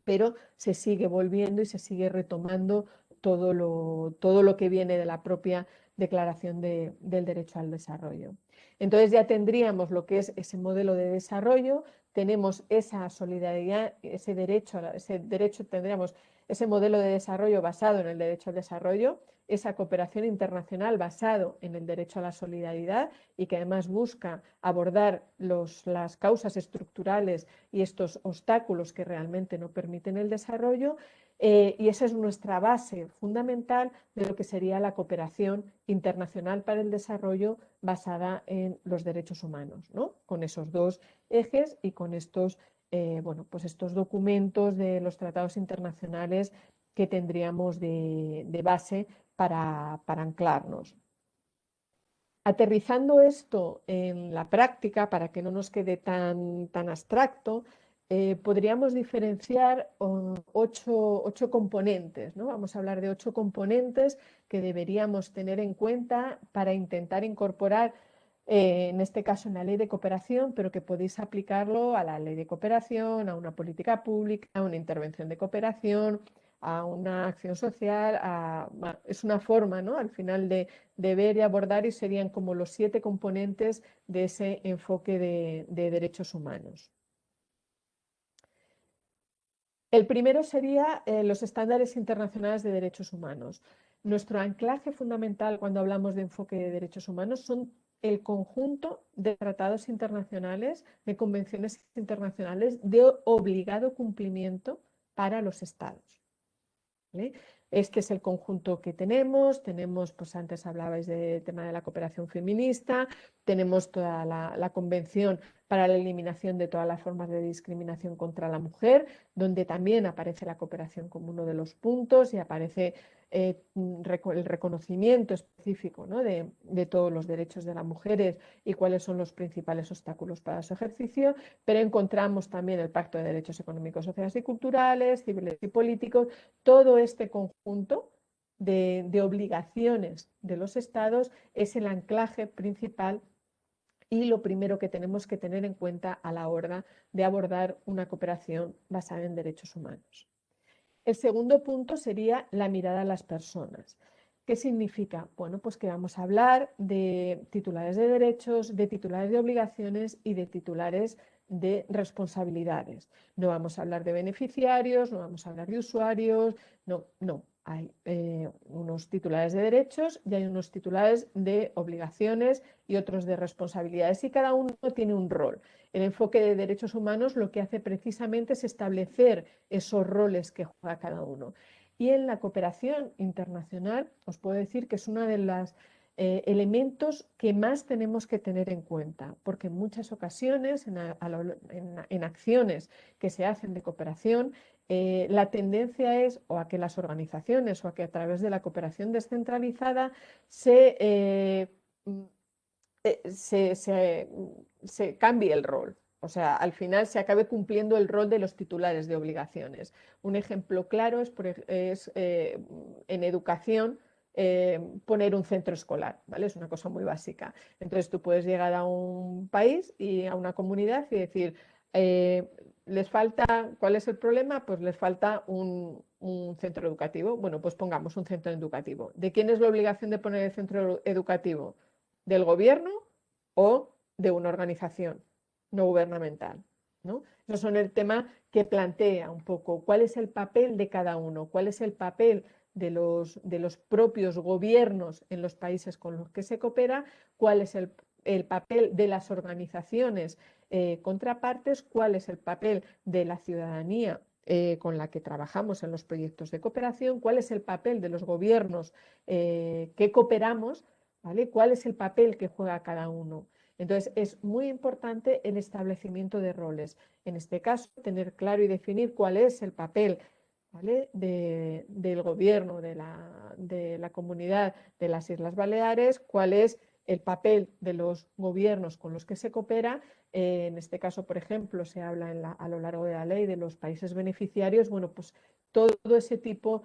Pero se sigue volviendo y se sigue retomando todo lo que viene de la propia Declaración del Derecho al Desarrollo. Entonces ya tendríamos lo que es ese modelo de desarrollo, tenemos esa solidaridad, ese derecho tendríamos ese modelo de desarrollo basado en el derecho al desarrollo, esa cooperación internacional basado en el derecho a la solidaridad y que además busca abordar las causas estructurales y estos obstáculos que realmente no permiten el desarrollo, y esa es nuestra base fundamental de lo que sería la cooperación internacional para el desarrollo basada en los derechos humanos, ¿no? Con esos 2 ejes y con estos, bueno, pues estos documentos de los tratados internacionales que tendríamos de base para anclarnos. Aterrizando esto en la práctica, para que no nos quede tan abstracto, podríamos diferenciar 8 componentes, ¿no? Vamos a hablar de 8 componentes que deberíamos tener en cuenta para intentar incorporar, en este caso en la ley de cooperación, pero que podéis aplicarlo a la ley de cooperación, a una política pública, a una intervención de cooperación, a una acción social, es una forma, ¿no? Al final de ver y abordar, y serían como los 7 componentes de ese enfoque de derechos humanos. El primero sería los estándares internacionales de derechos humanos. Nuestro anclaje fundamental cuando hablamos de enfoque de derechos humanos son el conjunto de tratados internacionales, de convenciones internacionales de obligado cumplimiento para los estados, ¿vale? Este es el conjunto que tenemos, pues antes hablabais del tema de la cooperación feminista, tenemos toda la Convención para la eliminación de todas las formas de discriminación contra la mujer, donde también aparece la cooperación como uno de los puntos y aparece el reconocimiento específico, ¿no? de todos los derechos de las mujeres y cuáles son los principales obstáculos para su ejercicio, pero encontramos también el Pacto de Derechos Económicos, Sociales y Culturales, Civiles y Políticos, todo este conjunto de obligaciones de los estados es el anclaje principal y lo primero que tenemos que tener en cuenta a la hora de abordar una cooperación basada en derechos humanos. El segundo punto sería la mirada a las personas. ¿Qué significa? Bueno, pues que vamos a hablar de titulares de derechos, de titulares de obligaciones y de titulares de responsabilidades. No vamos a hablar de beneficiarios, no vamos a hablar de usuarios, no. Hay unos titulares de derechos y hay unos titulares de obligaciones y otros de responsabilidades, y cada uno tiene un rol. El enfoque de derechos humanos lo que hace precisamente es establecer esos roles que juega cada uno. Y en la cooperación internacional os puedo decir que es uno de los elementos que más tenemos que tener en cuenta, porque en muchas ocasiones en acciones que se hacen de cooperación, la tendencia es o a que las organizaciones o a que a través de la cooperación descentralizada se cambie el rol. O sea, al final se acabe cumpliendo el rol de los titulares de obligaciones. Un ejemplo claro es en educación, poner un centro escolar, ¿vale? Es una cosa muy básica. Entonces tú puedes llegar a un país y a una comunidad y decir, ¿Les falta, cuál es el problema? Pues les falta un centro educativo. Bueno, pues pongamos un centro educativo. ¿De quién es la obligación de poner el centro educativo? ¿Del gobierno o de una organización no gubernamental? ¿No? Esos son el tema que plantea un poco cuál es el papel de cada uno, cuál es el papel de los propios gobiernos en los países con los que se coopera, cuál es el papel de las organizaciones contrapartes, cuál es el papel de la ciudadanía con la que trabajamos en los proyectos de cooperación, cuál es el papel de los gobiernos que cooperamos, ¿vale? ¿Cuál es el papel que juega cada uno? Entonces, es muy importante el establecimiento de roles. En este caso, tener claro y definir cuál es el papel, ¿vale? del gobierno, de la comunidad de las Islas Baleares, cuál es el papel de los gobiernos con los que se coopera. En este caso, por ejemplo, se habla a lo largo de la ley de los países beneficiarios. Bueno, pues todo ese tipo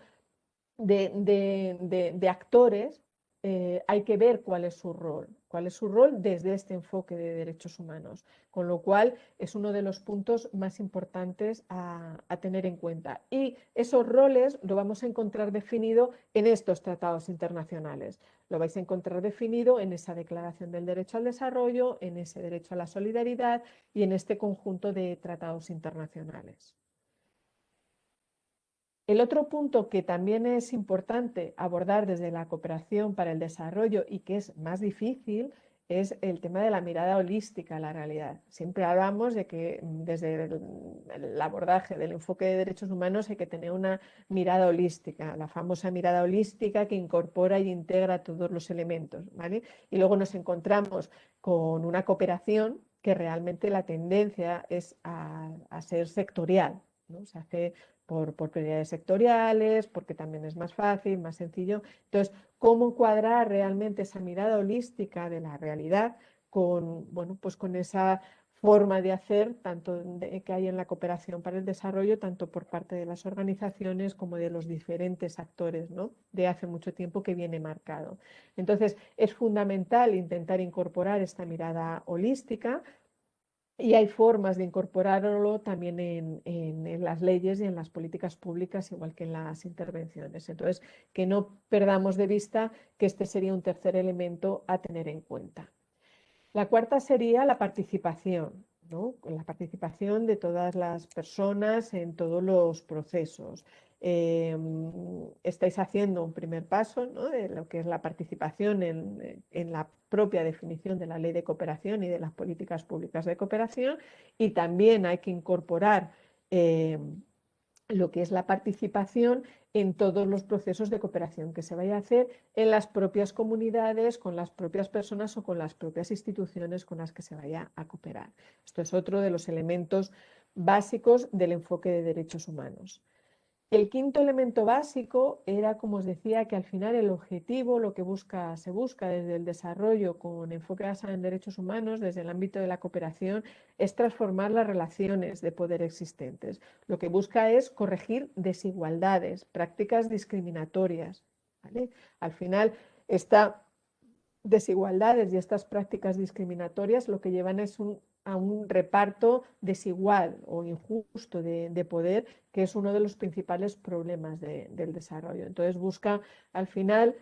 de actores, hay que ver cuál es su rol desde este enfoque de derechos humanos, con lo cual es uno de los puntos más importantes a tener en cuenta. Y esos roles lo vamos a encontrar definido en estos tratados internacionales. Lo vais a encontrar definido en esa Declaración del Derecho al Desarrollo, en ese derecho a la solidaridad y en este conjunto de tratados internacionales. El otro punto que también es importante abordar desde la cooperación para el desarrollo y que es más difícil es el tema de la mirada holística a la realidad. Siempre hablamos de que desde el abordaje del enfoque de derechos humanos hay que tener una mirada holística, la famosa mirada holística que incorpora y integra todos los elementos, ¿vale? Y luego nos encontramos con una cooperación que realmente la tendencia es a ser sectorial, ¿no? Se hace por prioridades sectoriales, porque también es más fácil, más sencillo. Entonces, ¿cómo cuadrar realmente esa mirada holística de la realidad con, bueno, pues con esa forma de hacer tanto que hay en la cooperación para el desarrollo, tanto por parte de las organizaciones como de los diferentes actores, ¿no? De hace mucho tiempo que viene marcado. Entonces, es fundamental intentar incorporar esta mirada holística. Y hay formas de incorporarlo también en las leyes y en las políticas públicas, igual que en las intervenciones. Entonces, que no perdamos de vista que este sería un tercer elemento a tener en cuenta. La cuarta sería la participación, ¿no? La participación de todas las personas en todos los procesos. Estáis haciendo un primer paso, ¿no? De lo que es la participación en la propia definición de la ley de cooperación y de las políticas públicas de cooperación, y también hay que incorporar lo que es la participación en todos los procesos de cooperación que se vaya a hacer en las propias comunidades, con las propias personas o con las propias instituciones con las que se vaya a cooperar. Esto es otro de los elementos básicos del enfoque de derechos humanos. El quinto elemento básico era, como os decía, que al final el objetivo, lo que se busca desde el desarrollo con enfoque basado en derechos humanos, desde el ámbito de la cooperación, es transformar las relaciones de poder existentes. Lo que busca es corregir desigualdades, prácticas discriminatorias, ¿vale? Al final, estas desigualdades y estas prácticas discriminatorias lo que llevan es a un reparto desigual o injusto de poder, que es uno de los principales problemas del desarrollo. Entonces busca, al final,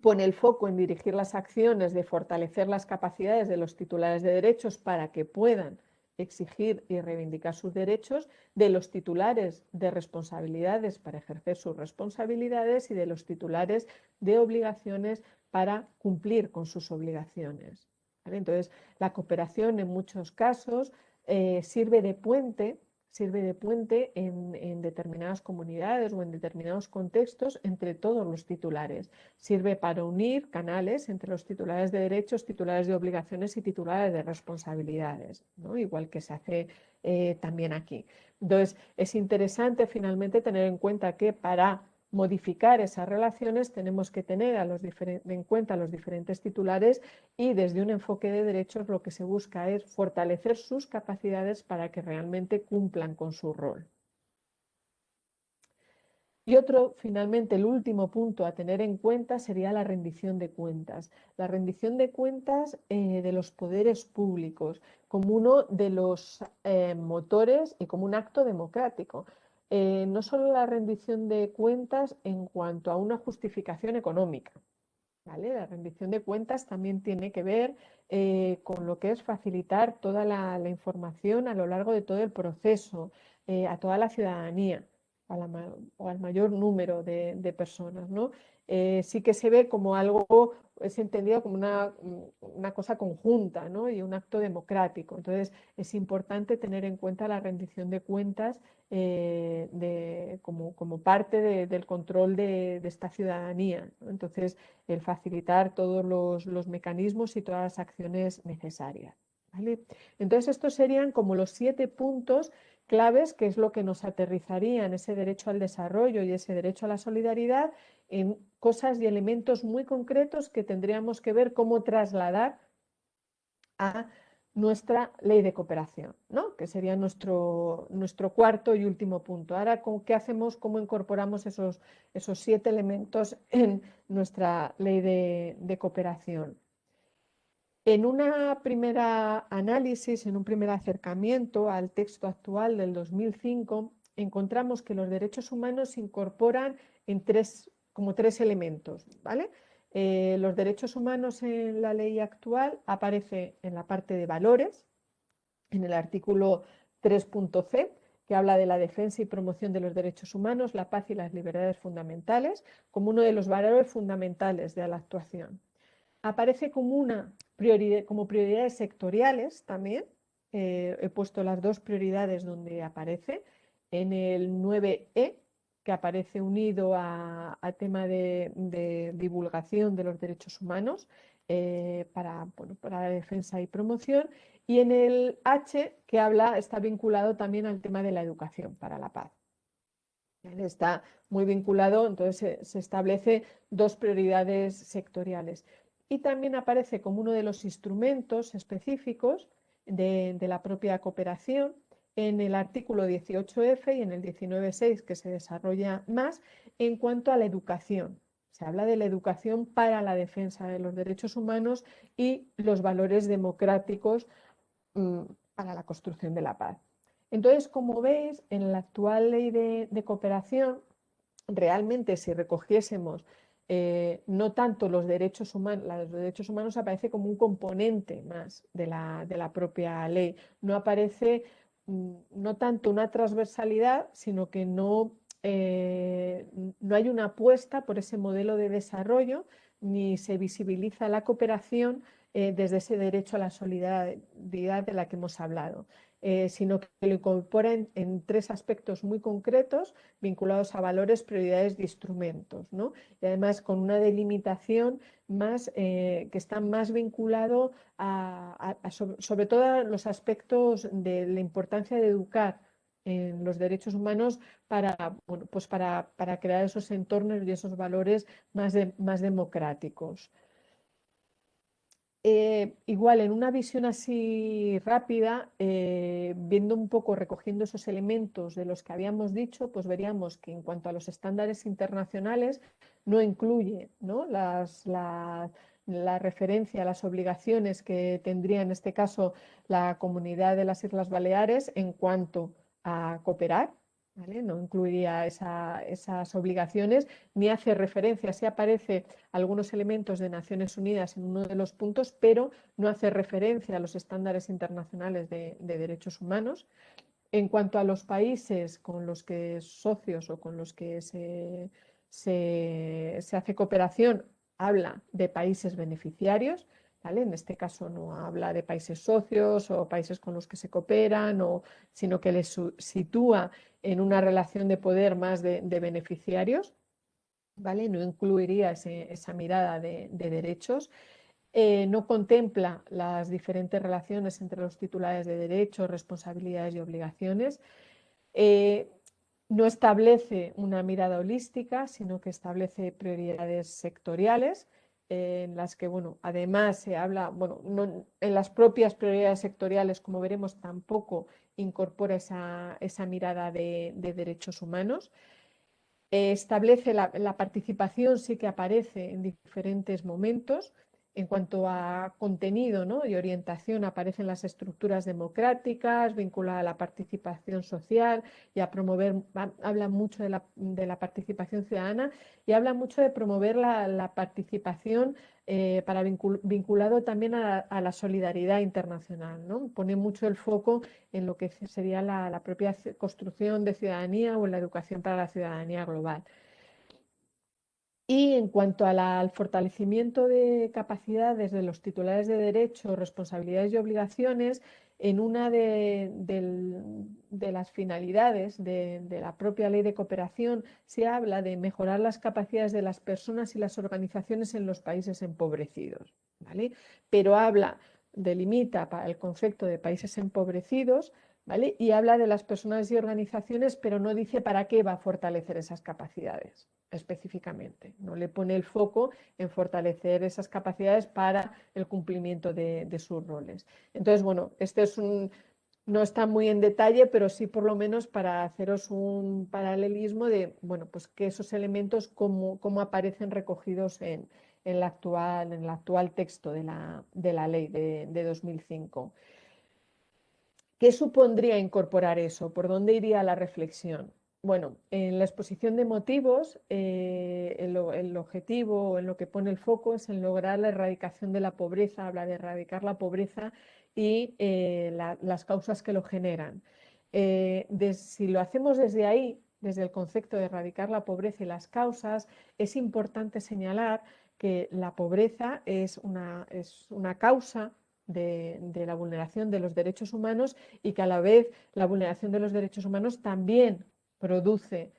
pone el foco en dirigir las acciones de fortalecer las capacidades de los titulares de derechos para que puedan exigir y reivindicar sus derechos, de los titulares de responsabilidades para ejercer sus responsabilidades y de los titulares de obligaciones para cumplir con sus obligaciones. ¿Vale? Entonces, la cooperación en muchos casos sirve de puente en determinadas comunidades o en determinados contextos entre todos los titulares. Sirve para unir canales entre los titulares de derechos, titulares de obligaciones y titulares de responsabilidades, ¿no? Igual que se hace también aquí. Entonces, es interesante finalmente tener en cuenta que para modificar esas relaciones tenemos que tener en cuenta a los diferentes titulares y desde un enfoque de derechos lo que se busca es fortalecer sus capacidades para que realmente cumplan con su rol. Y otro, finalmente, el último punto a tener en cuenta sería la rendición de cuentas. La rendición de cuentas de los poderes públicos como uno de los motores y como un acto democrático. No solo la rendición de cuentas en cuanto a una justificación económica, ¿vale? La rendición de cuentas también tiene que ver con lo que es facilitar toda la información a lo largo de todo el proceso, a toda la ciudadanía o al mayor número de personas, ¿no? Sí que se ve como algo, es entendido como una cosa conjunta, ¿no? Y un acto democrático. Entonces, es importante tener en cuenta la rendición de cuentas como parte del control de esta ciudadanía, ¿no? Entonces, el facilitar todos los mecanismos y todas las acciones necesarias, ¿vale? Entonces, estos serían como los 7 puntos claves, que es lo que nos aterrizaría en ese derecho al desarrollo y ese derecho a la solidaridad, en cosas y elementos muy concretos que tendríamos que ver cómo trasladar a nuestra ley de cooperación, ¿no? Que sería nuestro cuarto y último punto. Ahora, ¿qué hacemos? ¿Cómo incorporamos esos 7 elementos en nuestra ley de cooperación? En una primera análisis, en un primer acercamiento al texto actual del 2005, encontramos que los derechos humanos se incorporan en como tres elementos, ¿vale? Los derechos humanos en la ley actual aparece en la parte de valores, en el artículo 3.c, que habla de la defensa y promoción de los derechos humanos, la paz y las libertades fundamentales, como uno de los valores fundamentales de la actuación. Aparece como prioridades sectoriales también. He puesto las 2 prioridades donde aparece. En el 9E, que aparece unido a tema de divulgación de los derechos humanos para la defensa y promoción. Y en el H, que está vinculado también al tema de la educación para la paz. Está muy vinculado, entonces se establece 2 prioridades sectoriales. Y también aparece como uno de los instrumentos específicos de la propia cooperación en el artículo 18F y en el 19.6, que se desarrolla más en cuanto a la educación. Se habla de la educación para la defensa de los derechos humanos y los valores democráticos para la construcción de la paz. Entonces, como veis, en la actual ley de cooperación, realmente si recogiésemos no tanto los derechos humanos aparece como un componente más de la propia ley. No aparece no tanto una transversalidad, sino que no hay una apuesta por ese modelo de desarrollo, ni se visibiliza la cooperación desde ese derecho a la solidaridad de la que hemos hablado. Sino que lo incorpora en 3 aspectos muy concretos vinculados a valores, prioridades y instrumentos, ¿no? Y además con una delimitación que está más vinculado sobre todo a los aspectos de la importancia de educar en los derechos humanos para crear esos entornos y esos valores más democráticos. Igual, en una visión así rápida, viendo un poco, recogiendo esos elementos de los que habíamos dicho, pues veríamos que en cuanto a los estándares internacionales no incluye, ¿no? La referencia a las obligaciones que tendría en este caso la Comunidad de las Islas Baleares en cuanto a cooperar, ¿vale? No incluiría esas obligaciones, ni hace referencia, sí aparece algunos elementos de Naciones Unidas en uno de los puntos, pero no hace referencia a los estándares internacionales de derechos humanos. En cuanto a los países con los que socios o con los que se hace cooperación, habla de países beneficiarios, ¿vale? En este caso no habla de países socios o países con los que se cooperan, sino que les sitúa en una relación de poder más de beneficiarios, ¿vale? No incluiría esa mirada de derechos. No contempla las diferentes relaciones entre los titulares de derechos, responsabilidades y obligaciones. No establece una mirada holística, sino que establece prioridades sectoriales en las que, además se habla, en las propias prioridades sectoriales, como veremos, tampoco incorpora esa mirada de derechos humanos. Establece la participación, sí que aparece en diferentes momentos. En cuanto a contenido, ¿no?, y orientación, aparecen las estructuras democráticas vinculadas a la participación social y a promover, habla mucho de la participación ciudadana y habla mucho de promover la participación vinculado también a la solidaridad internacional, ¿no? Pone mucho el foco en lo que sería la propia construcción de ciudadanía o en la educación para la ciudadanía global. Y en cuanto al fortalecimiento de capacidades de los titulares de derechos, responsabilidades y obligaciones, en una de las finalidades de la propia ley de cooperación se habla de mejorar las capacidades de las personas y las organizaciones en los países empobrecidos, ¿vale? Pero delimita el concepto de países empobrecidos, ¿vale? Y habla de las personas y organizaciones, pero no dice para qué va a fortalecer esas capacidades específicamente. No le pone el foco en fortalecer esas capacidades para el cumplimiento de sus roles. Entonces, bueno, no está muy en detalle, pero sí por lo menos para haceros un paralelismo de, bueno, pues que esos elementos cómo aparecen recogidos en el actual texto de la ley de 2005. ¿Qué supondría incorporar eso? ¿Por dónde iría la reflexión? Bueno, en la exposición de motivos, el objetivo o en lo que pone el foco es en lograr la erradicación de la pobreza, habla de erradicar la pobreza y las causas que lo generan. Si lo hacemos desde ahí, desde el concepto de erradicar la pobreza y las causas, es importante señalar que la pobreza es una causa de la vulneración de los derechos humanos y que a la vez la vulneración de los derechos humanos también produce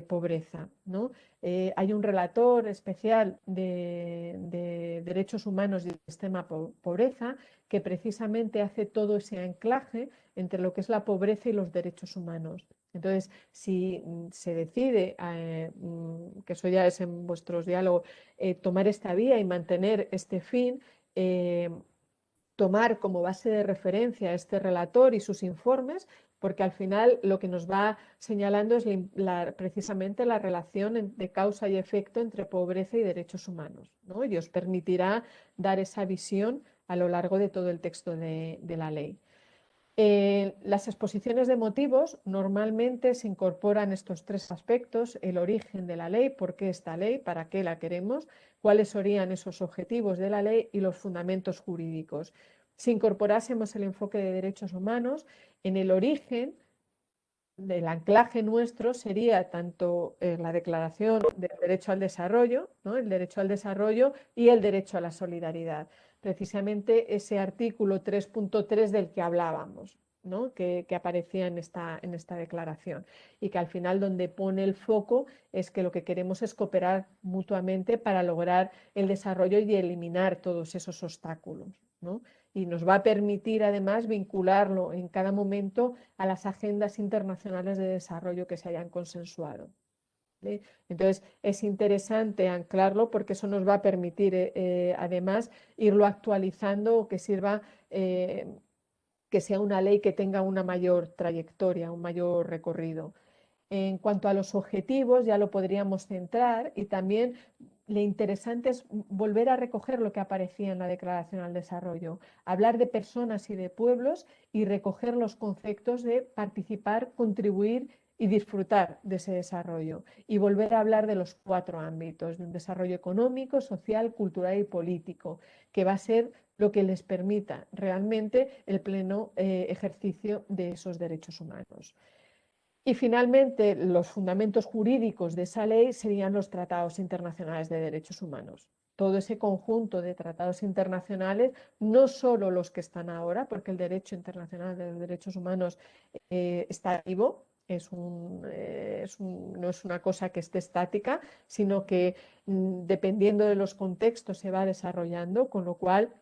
pobreza, ¿no? Hay un relator especial de derechos humanos y extrema pobreza que precisamente hace todo ese anclaje entre lo que es la pobreza y los derechos humanos. Entonces, si se decide, que eso ya es en vuestros diálogos, tomar esta vía y mantener este fin, tomar como base de referencia este relator y sus informes, porque al final lo que nos va señalando es precisamente la relación de causa y efecto entre pobreza y derechos humanos, ¿no? Y os permitirá dar esa visión a lo largo de todo el texto de la ley. Las exposiciones de motivos normalmente se incorporan estos tres aspectos: el origen de la ley, por qué esta ley, para qué la queremos, cuáles serían esos objetivos de la ley y los fundamentos jurídicos. Si incorporásemos el enfoque de derechos humanos, en el origen del anclaje nuestro sería tanto la Declaración del Derecho al Desarrollo, ¿no?, el derecho al desarrollo y el derecho a la solidaridad. Precisamente ese artículo 3.3 del que hablábamos, ¿no?, que aparecía en esta declaración, y que al final donde pone el foco es que lo que queremos es cooperar mutuamente para lograr el desarrollo y eliminar todos esos obstáculos, ¿no? Y nos va a permitir además vincularlo en cada momento a las agendas internacionales de desarrollo que se hayan consensuado, ¿vale? Entonces es interesante anclarlo porque eso nos va a permitir además irlo actualizando o que sirva, que sea una ley que tenga una mayor trayectoria, un mayor recorrido. En cuanto a los objetivos, ya lo podríamos centrar, y también lo interesante es volver a recoger lo que aparecía en la Declaración al Desarrollo, hablar de personas y de pueblos y recoger los conceptos de participar, contribuir y disfrutar de ese desarrollo, y volver a hablar de los 4 ámbitos: de un desarrollo económico, social, cultural y político, que va a ser lo que les permita realmente el pleno ejercicio de esos derechos humanos. Y finalmente, los fundamentos jurídicos de esa ley serían los tratados internacionales de derechos humanos. Todo ese conjunto de tratados internacionales, no solo los que están ahora, porque el derecho internacional de los derechos humanos está vivo, no es una cosa que esté estática, sino que dependiendo de los contextos se va desarrollando, con lo cual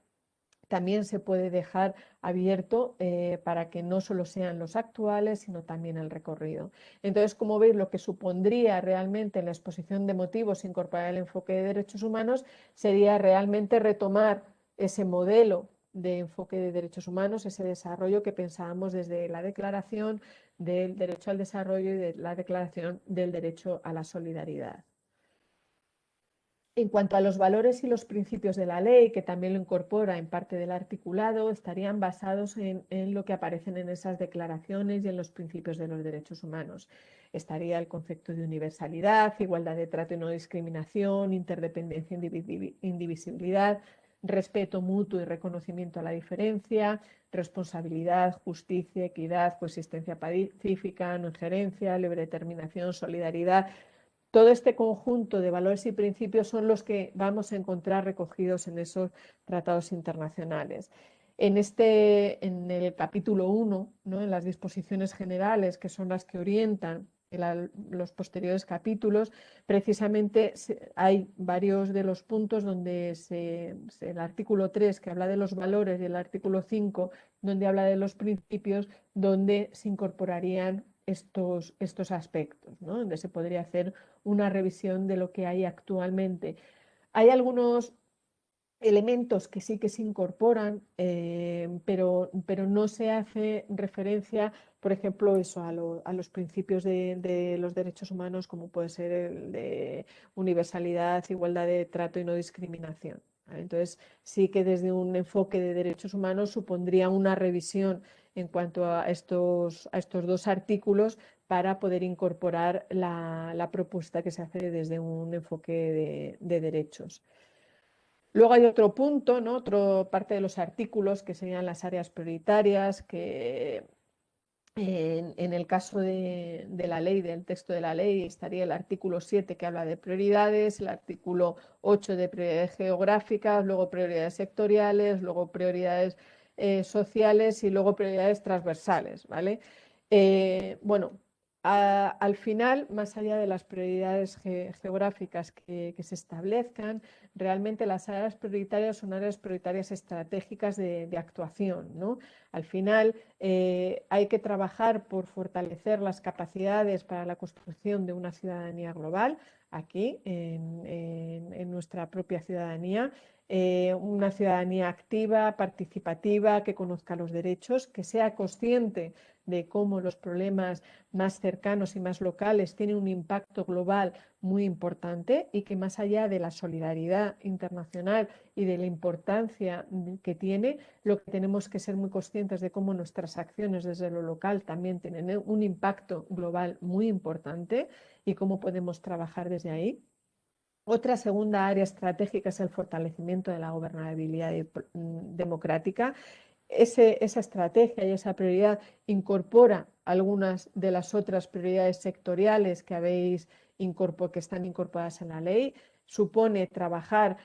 también se puede dejar abierto para que no solo sean los actuales, sino también el recorrido. Entonces, como veis, lo que supondría realmente en la exposición de motivos incorporar el enfoque de derechos humanos sería realmente retomar ese modelo de enfoque de derechos humanos, ese desarrollo que pensábamos desde la Declaración del Derecho al Desarrollo y de la Declaración del Derecho a la Solidaridad. En cuanto a los valores y los principios de la ley, que también lo incorpora en parte del articulado, estarían basados en lo que aparecen en esas declaraciones y en los principios de los derechos humanos. Estaría el concepto de universalidad, igualdad de trato y no discriminación, interdependencia e indivisibilidad, respeto mutuo y reconocimiento a la diferencia, responsabilidad, justicia, equidad, coexistencia pacífica, no injerencia, libre determinación, solidaridad. Todo este conjunto de valores y principios son los que vamos a encontrar recogidos en esos tratados internacionales. En el capítulo 1, ¿no?, en las disposiciones generales, que son las que orientan los posteriores capítulos, precisamente hay varios de los puntos donde el artículo 3, que habla de los valores, y el artículo 5, donde habla de los principios, donde se incorporarían estos aspectos, ¿no?, donde se podría hacer una revisión de lo que hay actualmente. Hay algunos elementos que sí que se incorporan, pero no se hace referencia, por ejemplo, eso, a los principios de los derechos humanos, como puede ser el de universalidad, igualdad de trato y no discriminación. Entonces, sí que desde un enfoque de derechos humanos supondría una revisión en cuanto a estos dos artículos para poder incorporar la propuesta que se hace desde un enfoque de derechos. Luego hay otro punto, ¿no?, otra parte de los artículos, que serían las áreas prioritarias, que en el caso de la ley, del texto de la ley, estaría el artículo 7, que habla de prioridades, el artículo 8 de prioridades geográficas, luego prioridades sectoriales, luego prioridades sociales y luego prioridades transversales, ¿vale? Bueno, al final, más allá de las prioridades geográficas que se establezcan, realmente las áreas prioritarias son áreas prioritarias estratégicas de actuación, ¿no? Al final, hay que trabajar por fortalecer las capacidades para la construcción de una ciudadanía global, aquí en nuestra propia ciudadanía, una ciudadanía activa, participativa, que conozca los derechos, que sea consciente de cómo los problemas más cercanos y más locales tienen un impacto global muy importante, y que más allá de la solidaridad internacional y de la importancia que tiene, lo que tenemos que ser muy conscientes de cómo nuestras acciones desde lo local también tienen un impacto global muy importante y cómo podemos trabajar desde ahí. Otra segunda área estratégica es el fortalecimiento de la gobernabilidad democrática. Esa estrategia y esa prioridad incorpora algunas de las otras prioridades sectoriales que están incorporadas en la ley. Supone trabajar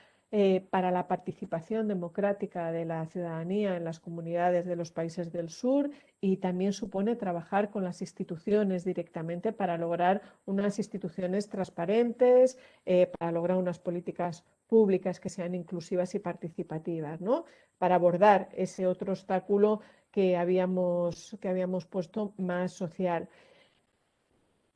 para la participación democrática de la ciudadanía en las comunidades de los países del sur, y también supone trabajar con las instituciones directamente para lograr unas instituciones transparentes, para lograr unas políticas públicas que sean inclusivas y participativas, ¿no?, para abordar ese otro obstáculo que habíamos puesto más social.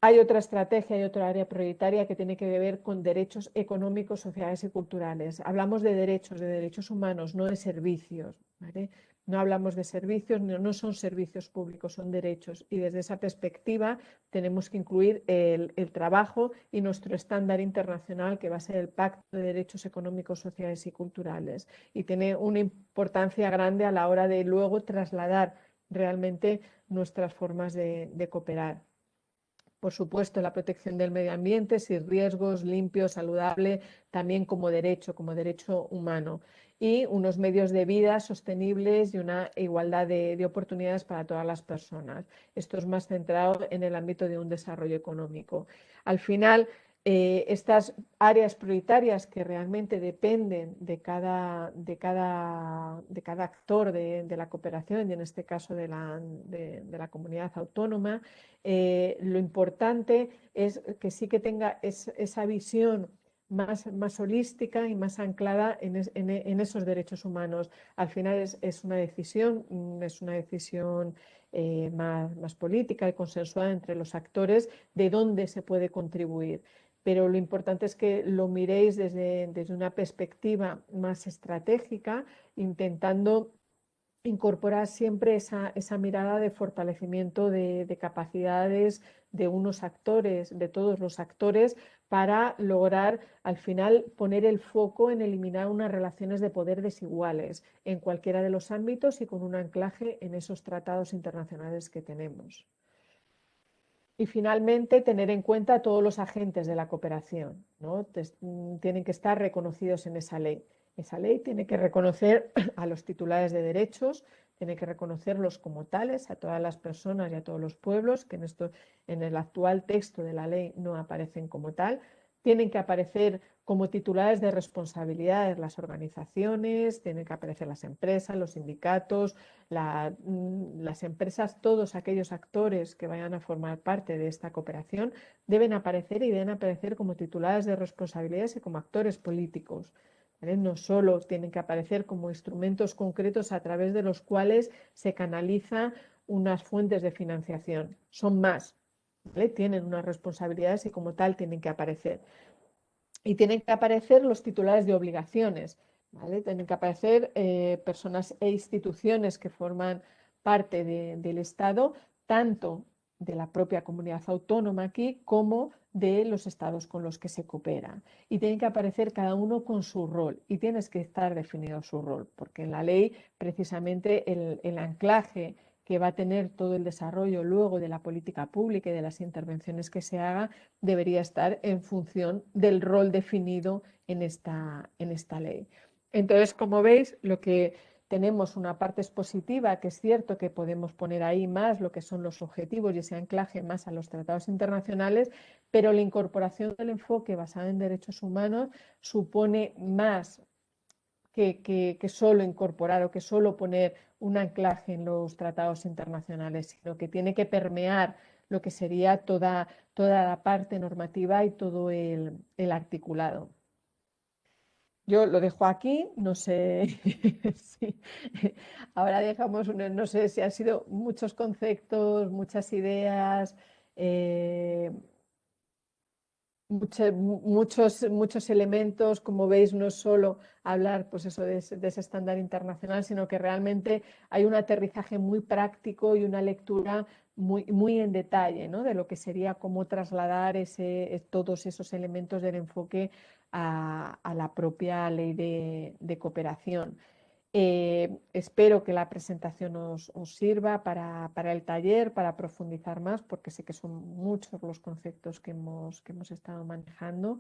Hay otra estrategia y otra área prioritaria que tiene que ver con derechos económicos, sociales y culturales. Hablamos de derechos humanos, no de servicios, ¿vale? No hablamos de servicios, no son servicios públicos, son derechos. Y desde esa perspectiva tenemos que incluir el trabajo y nuestro estándar internacional, que va a ser el Pacto de Derechos Económicos, Sociales y Culturales. Y tiene una importancia grande a la hora de luego trasladar realmente nuestras formas de cooperar. Por supuesto, la protección del medio ambiente, sin riesgos, limpio, saludable, también como derecho humano. Y unos medios de vida sostenibles y una igualdad de oportunidades para todas las personas. Esto es más centrado en el ámbito de un desarrollo económico. Al final, estas áreas prioritarias que realmente dependen de cada actor de la cooperación, y en este caso de la comunidad autónoma, lo importante es que sí que tenga esa visión más holística y más anclada en esos derechos humanos. Al final es una decisión más política y consensuada entre los actores de dónde se puede contribuir. Pero lo importante es que lo miréis desde una perspectiva más estratégica, intentando incorporar siempre esa mirada de fortalecimiento de capacidades de unos actores, de todos los actores, para lograr al final poner el foco en eliminar unas relaciones de poder desiguales en cualquiera de los ámbitos y con un anclaje en esos tratados internacionales que tenemos. Y finalmente, tener en cuenta a todos los agentes de la cooperación, ¿no? Tienen que estar reconocidos en esa ley. Esa ley tiene que reconocer a los titulares de derechos, tiene que reconocerlos como tales, a todas las personas y a todos los pueblos, que en el actual texto de la ley no aparecen como tal. Tienen que aparecer como titulares de responsabilidades las organizaciones, tienen que aparecer las empresas, los sindicatos, las empresas, todos aquellos actores que vayan a formar parte de esta cooperación deben aparecer y deben aparecer como titulares de responsabilidades y como actores políticos. ¿Vale? No solo tienen que aparecer como instrumentos concretos a través de los cuales se canalizan unas fuentes de financiación, son más, ¿vale? Tienen unas responsabilidades y como tal tienen que aparecer. Y tienen que aparecer los titulares de obligaciones, ¿vale? Tienen que aparecer personas e instituciones que forman parte del Estado, tanto de la propia comunidad autónoma aquí como de los estados con los que se coopera. Y tienen que aparecer cada uno con su rol y tienes que estar definido su rol, porque en la ley precisamente el anclaje que va a tener todo el desarrollo luego de la política pública y de las intervenciones que se haga debería estar en función del rol definido en esta ley. Entonces, como veis, lo que tenemos una parte expositiva, que es cierto que podemos poner ahí más lo que son los objetivos y ese anclaje más a los tratados internacionales, pero la incorporación del enfoque basado en derechos humanos supone más que solo incorporar o que solo poner un anclaje en los tratados internacionales, sino que tiene que permear lo que sería toda la parte normativa y todo el articulado. Yo lo dejo aquí, no sé si ahora dejamos, no sé si han sido muchos conceptos, muchas ideas, muchos elementos. Como veis, no es solo hablar pues eso, de ese estándar internacional, sino que realmente hay un aterrizaje muy práctico y una lectura muy en detalle, ¿no? De lo que sería cómo trasladar todos esos elementos del enfoque a la propia ley de cooperación. Espero que la presentación os sirva para el taller, para profundizar más, porque sé que son muchos los conceptos que hemos estado manejando,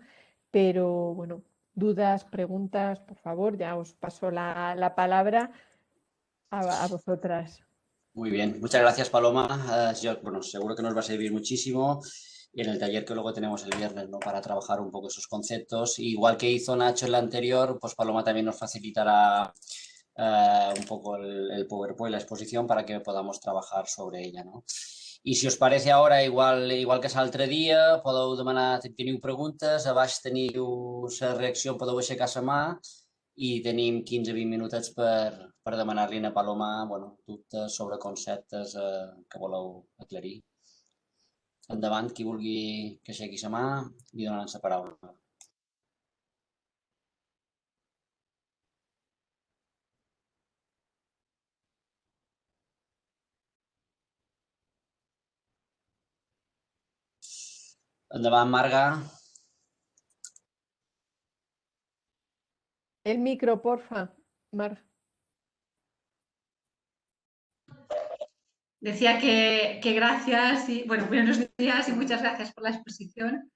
pero bueno, dudas, preguntas, por favor, ya os paso la palabra a vosotras. Muy bien, muchas gracias, Paloma. Bueno, seguro que nos va a servir muchísimo en el taller que luego tenemos el viernes, ¿no? Para trabajar un poco esos conceptos. Igual que hizo Nacho en la anterior, pues Paloma también nos facilitará un poco el PowerPoint, la exposición, para que podamos trabajar sobre ella, ¿no? I si us parece ara, igual que l'altre dia, podeu demanar, teniu preguntes, a baix teniu la reacció, podeu aixecar la mà i tenim 15-20 minutets per demanar-li a Paloma, bueno, dubtes sobre conceptes que voleu aclarir. Endavant, qui vulgui que aixequi la mà, li donaran la paraula. Endavant, Marga. El micro, porfa, Mar. Decía que gracias y, bueno, buenos días y muchas gracias por la exposición.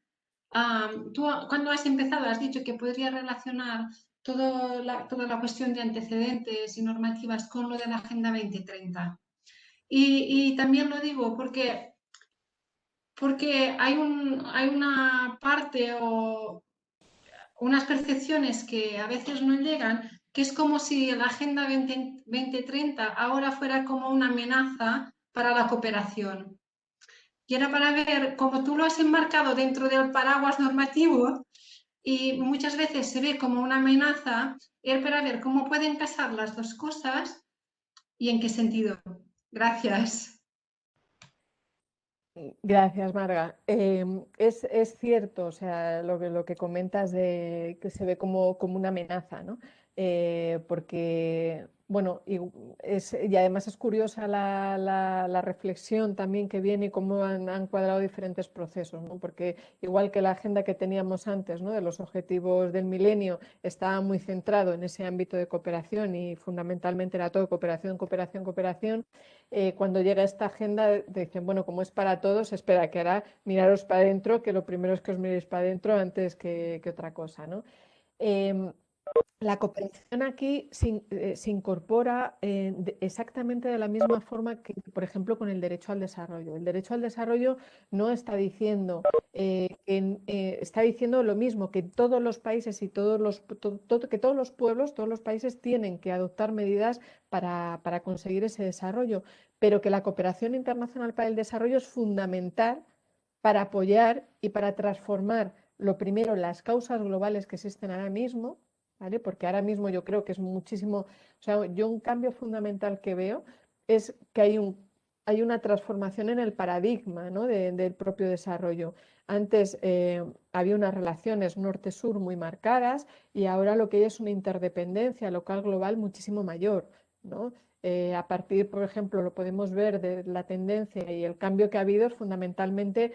Tú, cuando has empezado, has dicho que podrías relacionar toda la cuestión de antecedentes y normativas con lo de la Agenda 2030. Y también lo digo porque hay una parte o unas percepciones que a veces no llegan, que es como si la Agenda 2030 ahora fuera como una amenaza para la cooperación. Y era para ver cómo tú lo has enmarcado dentro del paraguas normativo y muchas veces se ve como una amenaza, era para ver cómo pueden casar las dos cosas y en qué sentido. Gracias. Gracias, Marga. Es cierto, o sea, lo que comentas de que se ve como una amenaza, ¿no? Porque Bueno, y además es curiosa la reflexión también que viene y cómo han cuadrado diferentes procesos, ¿no? Porque igual que la agenda que teníamos antes, ¿no?, de los objetivos del milenio estaba muy centrado en ese ámbito de cooperación y fundamentalmente era todo cooperación, cooperación, cooperación. Cuando llega esta agenda dicen, bueno, como es para todos, espera, que hará miraros para adentro, que lo primero es que os miréis para adentro antes que otra cosa, ¿no? La cooperación aquí se incorpora exactamente de la misma forma que, por ejemplo, con el derecho al desarrollo. El derecho al desarrollo no está diciendo, está diciendo lo mismo, que todos los países y que todos los pueblos, todos los países tienen que adoptar medidas para conseguir ese desarrollo, pero que la cooperación internacional para el desarrollo es fundamental para apoyar y para transformar, lo primero, las causas globales que existen ahora mismo, ¿vale? Porque ahora mismo yo creo que es muchísimo, o sea, yo un cambio fundamental que veo es que hay una transformación en el paradigma, ¿no?, del propio desarrollo. Antes había unas relaciones norte-sur muy marcadas y ahora lo que hay es una interdependencia local-global muchísimo mayor, ¿no? A partir, por ejemplo, lo podemos ver de la tendencia y el cambio que ha habido es fundamentalmente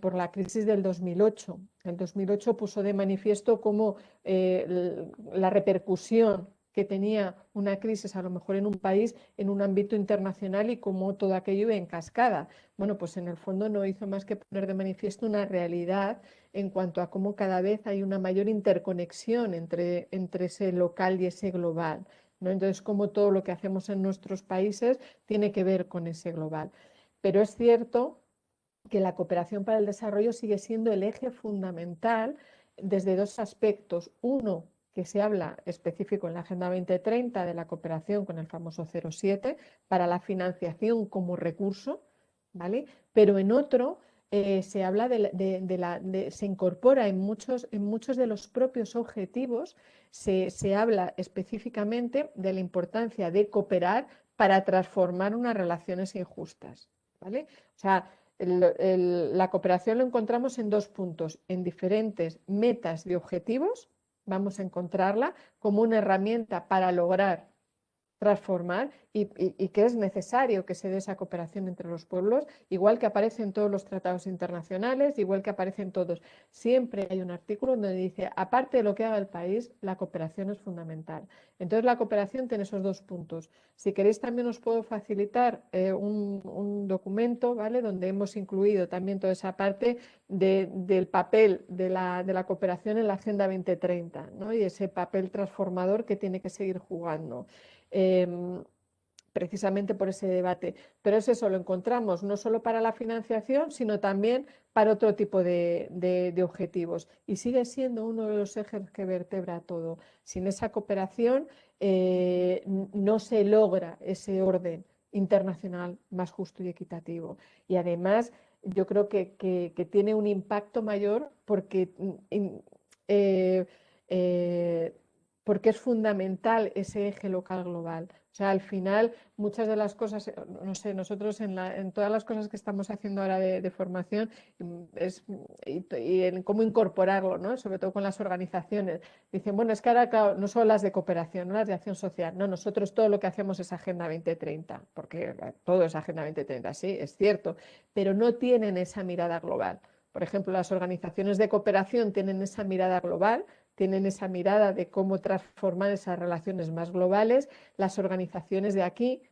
por la crisis del 2008. El 2008 puso de manifiesto cómo la repercusión que tenía una crisis a lo mejor en un país, en un ámbito internacional y cómo todo aquello iba en cascada. Bueno, pues en el fondo no hizo más que poner de manifiesto una realidad en cuanto a cómo cada vez hay una mayor interconexión entre ese local y ese global, ¿no? Entonces, cómo todo lo que hacemos en nuestros países tiene que ver con ese global. Pero es cierto que la cooperación para el desarrollo sigue siendo el eje fundamental desde dos aspectos. Uno, que se habla específico en la Agenda 2030 de la cooperación con el famoso 0,7 para la financiación como recurso, ¿vale? Pero en otro se habla se incorpora en muchos de los propios objetivos, se habla específicamente de la importancia de cooperar para transformar unas relaciones injustas, ¿vale? O sea, la cooperación lo encontramos en dos puntos, en diferentes metas y objetivos. Vamos a encontrarla como una herramienta para lograr transformar y que es necesario que se dé esa cooperación entre los pueblos, igual que aparece en todos los tratados internacionales, igual que aparece en todos. Siempre hay un artículo donde dice, aparte de lo que haga el país, la cooperación es fundamental. Entonces la cooperación tiene esos dos puntos. Si queréis también os puedo facilitar un documento, ¿vale?, donde hemos incluido también toda esa parte del papel de la cooperación en la Agenda 2030, ¿no?, y ese papel transformador que tiene que seguir jugando. Precisamente por ese debate. Pero es eso, lo encontramos no solo para la financiación, sino también para otro tipo de objetivos. Y sigue siendo uno de los ejes que vertebra todo. Sin esa cooperación no se logra ese orden internacional más justo y equitativo. Y además, yo creo que tiene un impacto mayor porque porque es fundamental ese eje local global. O sea, al final, muchas de las cosas, no sé, nosotros en todas las cosas que estamos haciendo ahora de formación y en cómo incorporarlo, ¿no?, sobre todo con las organizaciones, dicen, bueno, es que ahora, claro, no solo las de cooperación, no las de acción social, no, nosotros todo lo que hacemos es Agenda 2030, porque todo es Agenda 2030, sí, es cierto, pero no tienen esa mirada global. Por ejemplo, las organizaciones de cooperación tienen esa mirada global, tienen esa mirada de cómo transformar esas relaciones más globales. Las organizaciones de aquí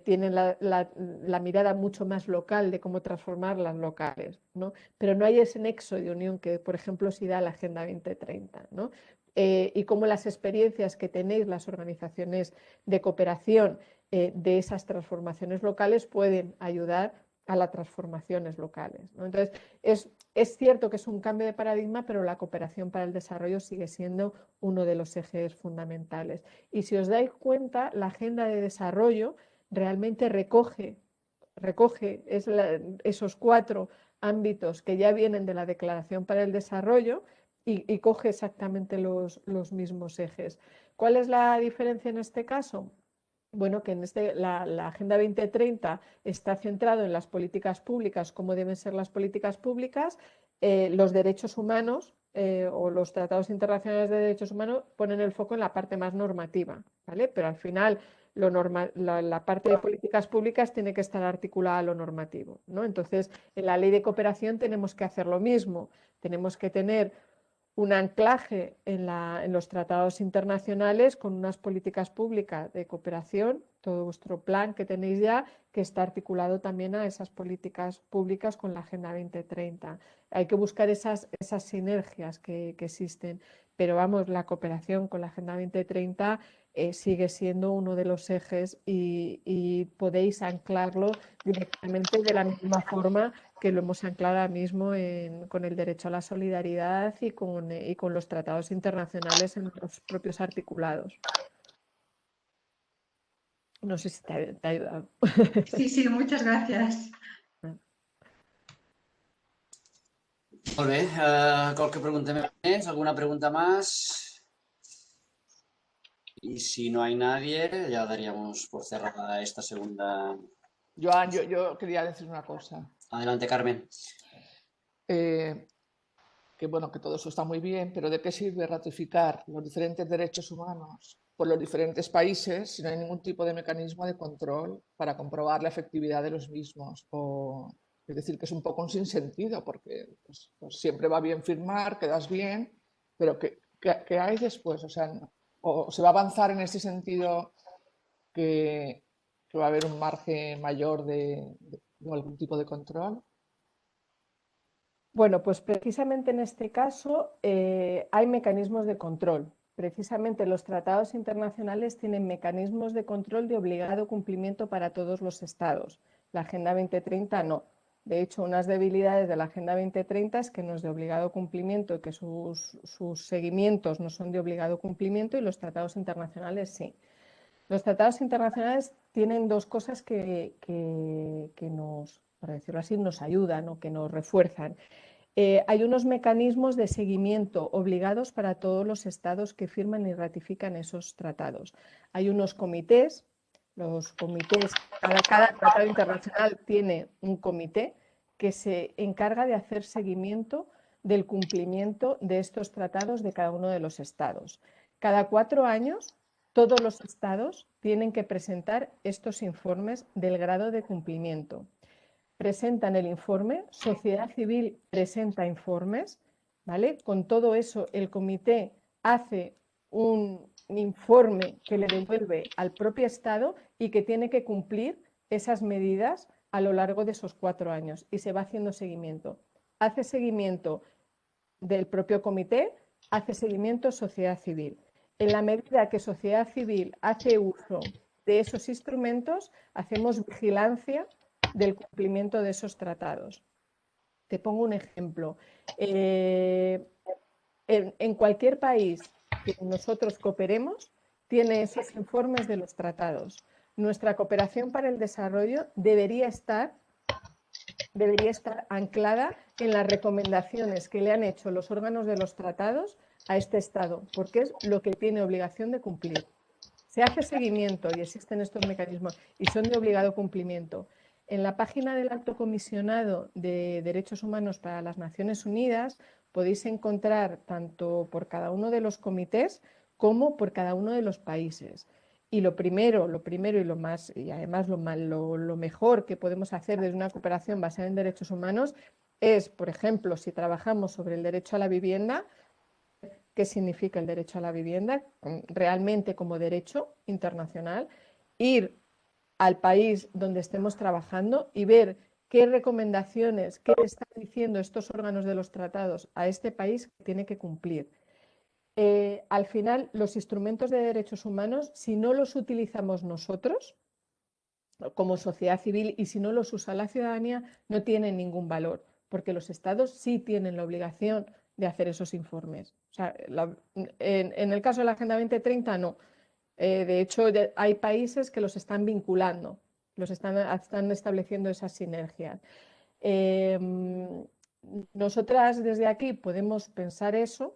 tienen la mirada mucho más local de cómo transformar las locales, ¿no? Pero no hay ese nexo de unión que, por ejemplo, sí da la Agenda 2030, ¿no? Y cómo las experiencias que tenéis las organizaciones de cooperación de esas transformaciones locales pueden ayudar a las transformaciones locales, ¿no? Entonces, es cierto que es un cambio de paradigma, pero la cooperación para el desarrollo sigue siendo uno de los ejes fundamentales. Y si os dais cuenta, la agenda de desarrollo realmente recoge esos 4 ámbitos que ya vienen de la Declaración para el Desarrollo y coge exactamente los mismos ejes. ¿Cuál es la diferencia en este caso? Bueno, que la Agenda 2030 está centrado en las políticas públicas, cómo deben ser las políticas públicas, los derechos humanos o los tratados internacionales de derechos humanos ponen el foco en la parte más normativa, ¿vale? Pero al final la parte de políticas públicas tiene que estar articulada a lo normativo, ¿no? Entonces, en la ley de cooperación tenemos que hacer lo mismo, tenemos que tener un anclaje en los tratados internacionales con unas políticas públicas de cooperación, todo vuestro plan que tenéis ya, que está articulado también a esas políticas públicas con la Agenda 2030. Hay que buscar esas sinergias que existen, pero vamos, la cooperación con la Agenda 2030 sigue siendo uno de los ejes y podéis anclarlo directamente de la misma forma que lo hemos anclado ahora mismo con el derecho a la solidaridad y con los tratados internacionales en los propios articulados. No sé si te ha ayudado. Sí, sí, muchas gracias. Molt bé, qualque pregunta més? ¿Alguna pregunta más? Y si no hay nadie, ya daríamos por cerrada esta segunda. Joan, yo quería decir una cosa. Adelante, Carmen. Que bueno, que todo eso está muy bien, pero ¿de qué sirve ratificar los diferentes derechos humanos por los diferentes países si no hay ningún tipo de mecanismo de control para comprobar la efectividad de los mismos? Es decir, que es un poco un sinsentido, porque pues siempre va bien firmar, quedas bien, pero ¿qué hay después? O sea, o se va a avanzar en ese sentido que va a haber un margen mayor de algún tipo de control. Bueno, pues precisamente en este caso hay mecanismos de control. Precisamente los tratados internacionales tienen mecanismos de control de obligado cumplimiento para todos los estados. La Agenda 2030 no. De hecho, unas debilidades de la Agenda 2030 es que no es de obligado cumplimiento y que sus seguimientos no son de obligado cumplimiento, y los tratados internacionales sí. Los tratados internacionales tienen dos cosas que nos, por decirlo así, nos ayudan o que nos refuerzan. Hay unos mecanismos de seguimiento obligados para todos los estados que firman y ratifican esos tratados. Hay unos comités, cada tratado internacional tiene un comité que se encarga de hacer seguimiento del cumplimiento de estos tratados de cada uno de los estados. Cada 4 años, todos los estados tienen que presentar estos informes del grado de cumplimiento. Presentan el informe, sociedad civil presenta informes, ¿vale? Con todo eso, el comité hace un informe que le devuelve al propio Estado y que tiene que cumplir esas medidas a lo largo de esos 4 años, y se va haciendo seguimiento. Hace seguimiento del propio comité, hace seguimiento sociedad civil. En la medida que sociedad civil hace uso de esos instrumentos, hacemos vigilancia del cumplimiento de esos tratados. Te pongo un ejemplo. En cualquier país que nosotros cooperemos, tiene esos informes de los tratados. Nuestra cooperación para el desarrollo debería estar anclada en las recomendaciones que le han hecho los órganos de los tratados a este Estado, porque es lo que tiene obligación de cumplir. Se hace seguimiento y existen estos mecanismos y son de obligado cumplimiento. En la página del Alto Comisionado de Derechos Humanos para las Naciones Unidas podéis encontrar tanto por cada uno de los comités como por cada uno de los países. Y lo primero y lo más, y además lo mejor que podemos hacer desde una cooperación basada en derechos humanos es, por ejemplo, si trabajamos sobre el derecho a la vivienda, qué significa el derecho a la vivienda realmente como derecho internacional, ir al país donde estemos trabajando y ver qué recomendaciones, qué están diciendo estos órganos de los tratados a este país que tiene que cumplir. Al final, los instrumentos de derechos humanos, si no los utilizamos nosotros como sociedad civil y si no los usa la ciudadanía, no tienen ningún valor, porque los estados sí tienen la obligación de hacer esos informes. O sea, en el caso de la Agenda 2030 no. De hecho, hay países que los están vinculando, están estableciendo esas sinergias. Nosotras desde aquí podemos pensar eso,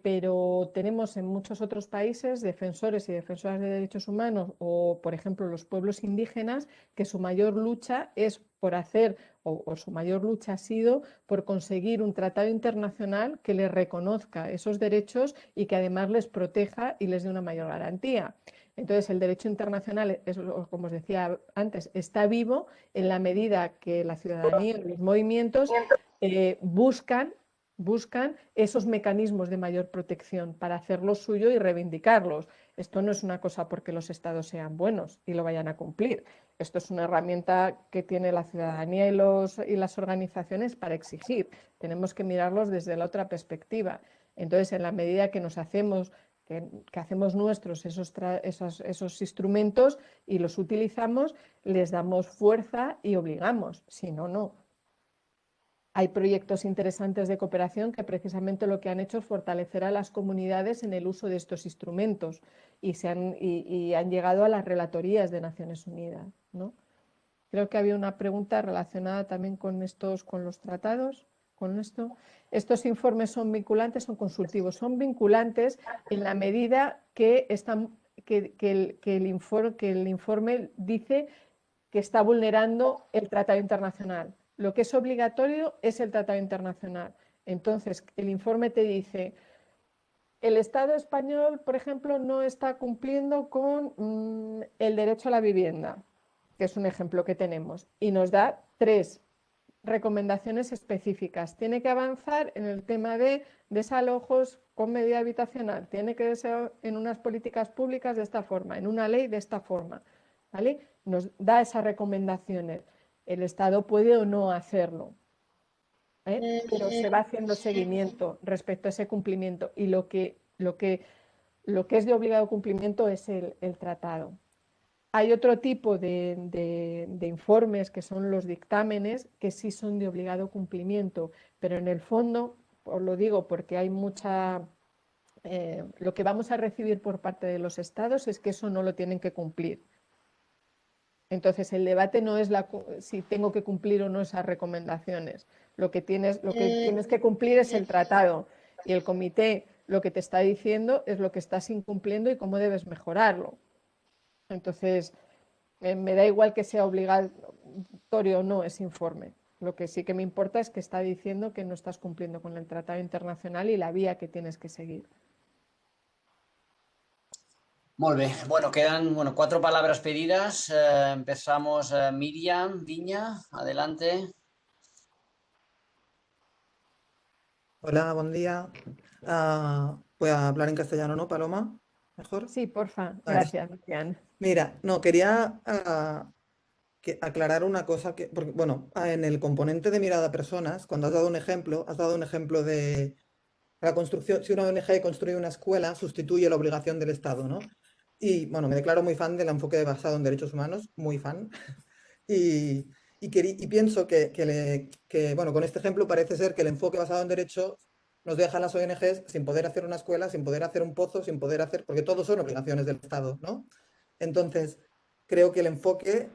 pero tenemos en muchos otros países defensores y defensoras de derechos humanos o, por ejemplo, los pueblos indígenas, que su mayor lucha es por hacer, o su mayor lucha ha sido por conseguir un tratado internacional que les reconozca esos derechos y que además les proteja y les dé una mayor garantía. Entonces, el derecho internacional, como os decía antes, está vivo en la medida que la ciudadanía y los movimientos buscan esos mecanismos de mayor protección para hacerlo suyo y reivindicarlos. Esto no es una cosa porque los estados sean buenos y lo vayan a cumplir. Esto es una herramienta que tiene la ciudadanía y las organizaciones para exigir. Tenemos que mirarlos desde la otra perspectiva. Entonces, en la medida que nos hacemos nuestros esos instrumentos y los utilizamos, les damos fuerza y obligamos. Si no, no. Hay proyectos interesantes de cooperación que precisamente lo que han hecho es fortalecer a las comunidades en el uso de estos instrumentos y han llegado a las relatorías de Naciones Unidas, ¿no? Creo que había una pregunta relacionada también con los tratados, con esto. Estos informes son vinculantes, son consultivos, son vinculantes en la medida que el informe dice que está vulnerando el tratado internacional. Lo que es obligatorio es el tratado internacional. Entonces, el informe te dice, el Estado español, por ejemplo, no está cumpliendo con el derecho a la vivienda, que es un ejemplo que tenemos, y nos da 3 recomendaciones específicas. Tiene que avanzar en el tema de desalojos con medida habitacional, tiene que ser en unas políticas públicas de esta forma, en una ley de esta forma, ¿vale? Nos da esas recomendaciones. El Estado puede o no hacerlo, pero se va haciendo seguimiento respecto a ese cumplimiento y lo que es de obligado cumplimiento es el tratado. Hay otro tipo de informes que son los dictámenes que sí son de obligado cumplimiento, pero en el fondo, os lo digo porque hay lo que vamos a recibir por parte de los estados es que eso no lo tienen que cumplir. Entonces, el debate no es si tengo que cumplir o no esas recomendaciones. Lo que tienes que cumplir es el tratado y el comité lo que te está diciendo es lo que estás incumpliendo y cómo debes mejorarlo. Entonces, me da igual que sea obligatorio o no ese informe. Lo que sí que me importa es que está diciendo que no estás cumpliendo con el tratado internacional y la vía que tienes que seguir. Molt bé. Bueno, quedan 4 palabras pedidas. Empezamos. Miriam Viña, adelante. Hola, buen día. Voy a hablar en castellano, ¿no, Paloma? ¿Mejor? Sí, porfa. Vale. Gracias, Miriam. Mira, no, quería aclarar una cosa porque, bueno, en el componente de mirada a personas, cuando has dado un ejemplo de la construcción, si una ONG construye una escuela, sustituye la obligación del Estado, ¿no? Y, bueno, me declaro muy fan del enfoque basado en derechos humanos, muy fan. Y pienso bueno, con este ejemplo parece ser que el enfoque basado en derechos nos deja a las ONGs sin poder hacer una escuela, sin poder hacer un pozo, sin poder hacer, porque todos son obligaciones del Estado, ¿no? Entonces, creo que el enfoque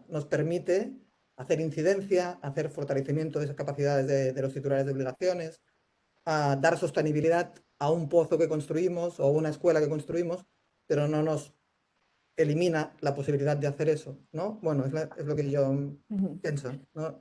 nos permite hacer incidencia, hacer fortalecimiento de esas capacidades de los titulares de obligaciones, dar sostenibilidad a un pozo que construimos o una escuela que construimos, pero no nos elimina la posibilidad de hacer eso, ¿no? Bueno, es lo que yo pienso, ¿no?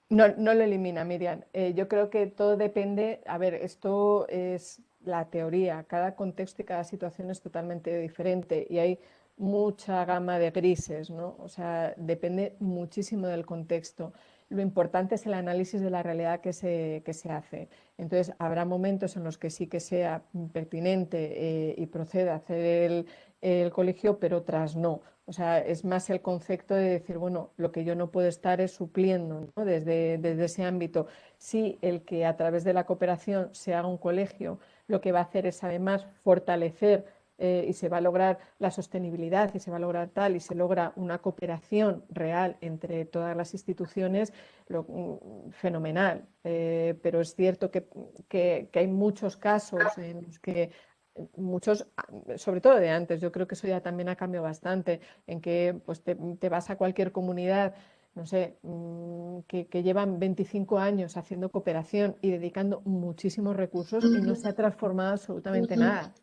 No lo elimina, Miriam. Yo creo que todo depende, a ver, esto es la teoría, cada contexto y cada situación es totalmente diferente y hay mucha gama de grises, ¿no? O sea, depende muchísimo del contexto. Lo importante es el análisis de la realidad que se hace. Entonces, habrá momentos en los que sí que sea pertinente y proceda a hacer el colegio, pero otras no. O sea, es más el concepto de decir, bueno, lo que yo no puedo estar es supliendo, ¿no? Desde ese ámbito. Sí, el que a través de la cooperación se haga un colegio, lo que va a hacer es además fortalecer y se va a lograr la sostenibilidad y se va a lograr tal y se logra una cooperación real entre todas las instituciones, fenomenal. Pero es cierto que hay muchos casos en los que muchos, sobre todo de antes, yo creo que eso ya también ha cambiado bastante, en que pues, te vas a cualquier comunidad, no sé, que llevan 25 años haciendo cooperación y dedicando muchísimos recursos y no se ha transformado absolutamente nada.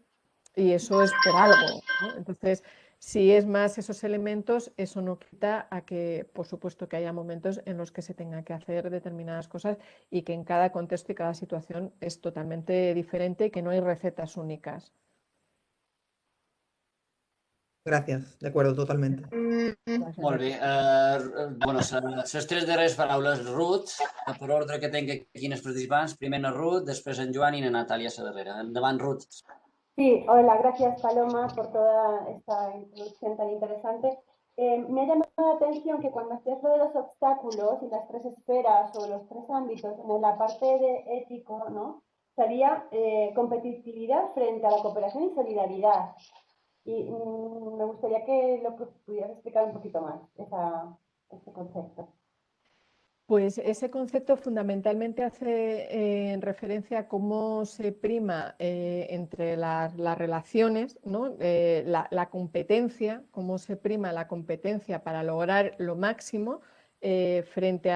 Y eso es por algo, ¿no? Entonces, si es más esos elementos, eso no quita a que, por supuesto, que haya momentos en los que se tenga que hacer determinadas cosas y que en cada contexto y cada situación es totalmente diferente y que no hay recetas únicas. Gracias, de acuerdo, totalmente. Molt bé. Bueno, les tres darreres paraules, Ruth, per ordre que tinc aquí els participants. Primer na Ruth, després en Joan i na Natàlia a la darrera. Endavant, Ruth. Sí, hola, gracias Paloma por toda esta introducción tan interesante. Me ha llamado la atención que cuando hacías lo de los obstáculos y las tres esferas o los tres ámbitos, en la parte de ético, ¿no? Salía competitividad frente a la cooperación y solidaridad. Y me gustaría que lo pudieras explicar un poquito más, este concepto. Pues ese concepto fundamentalmente hace referencia a cómo se prima entre las relaciones, ¿no? La competencia, cómo se prima la competencia para lograr lo máximo frente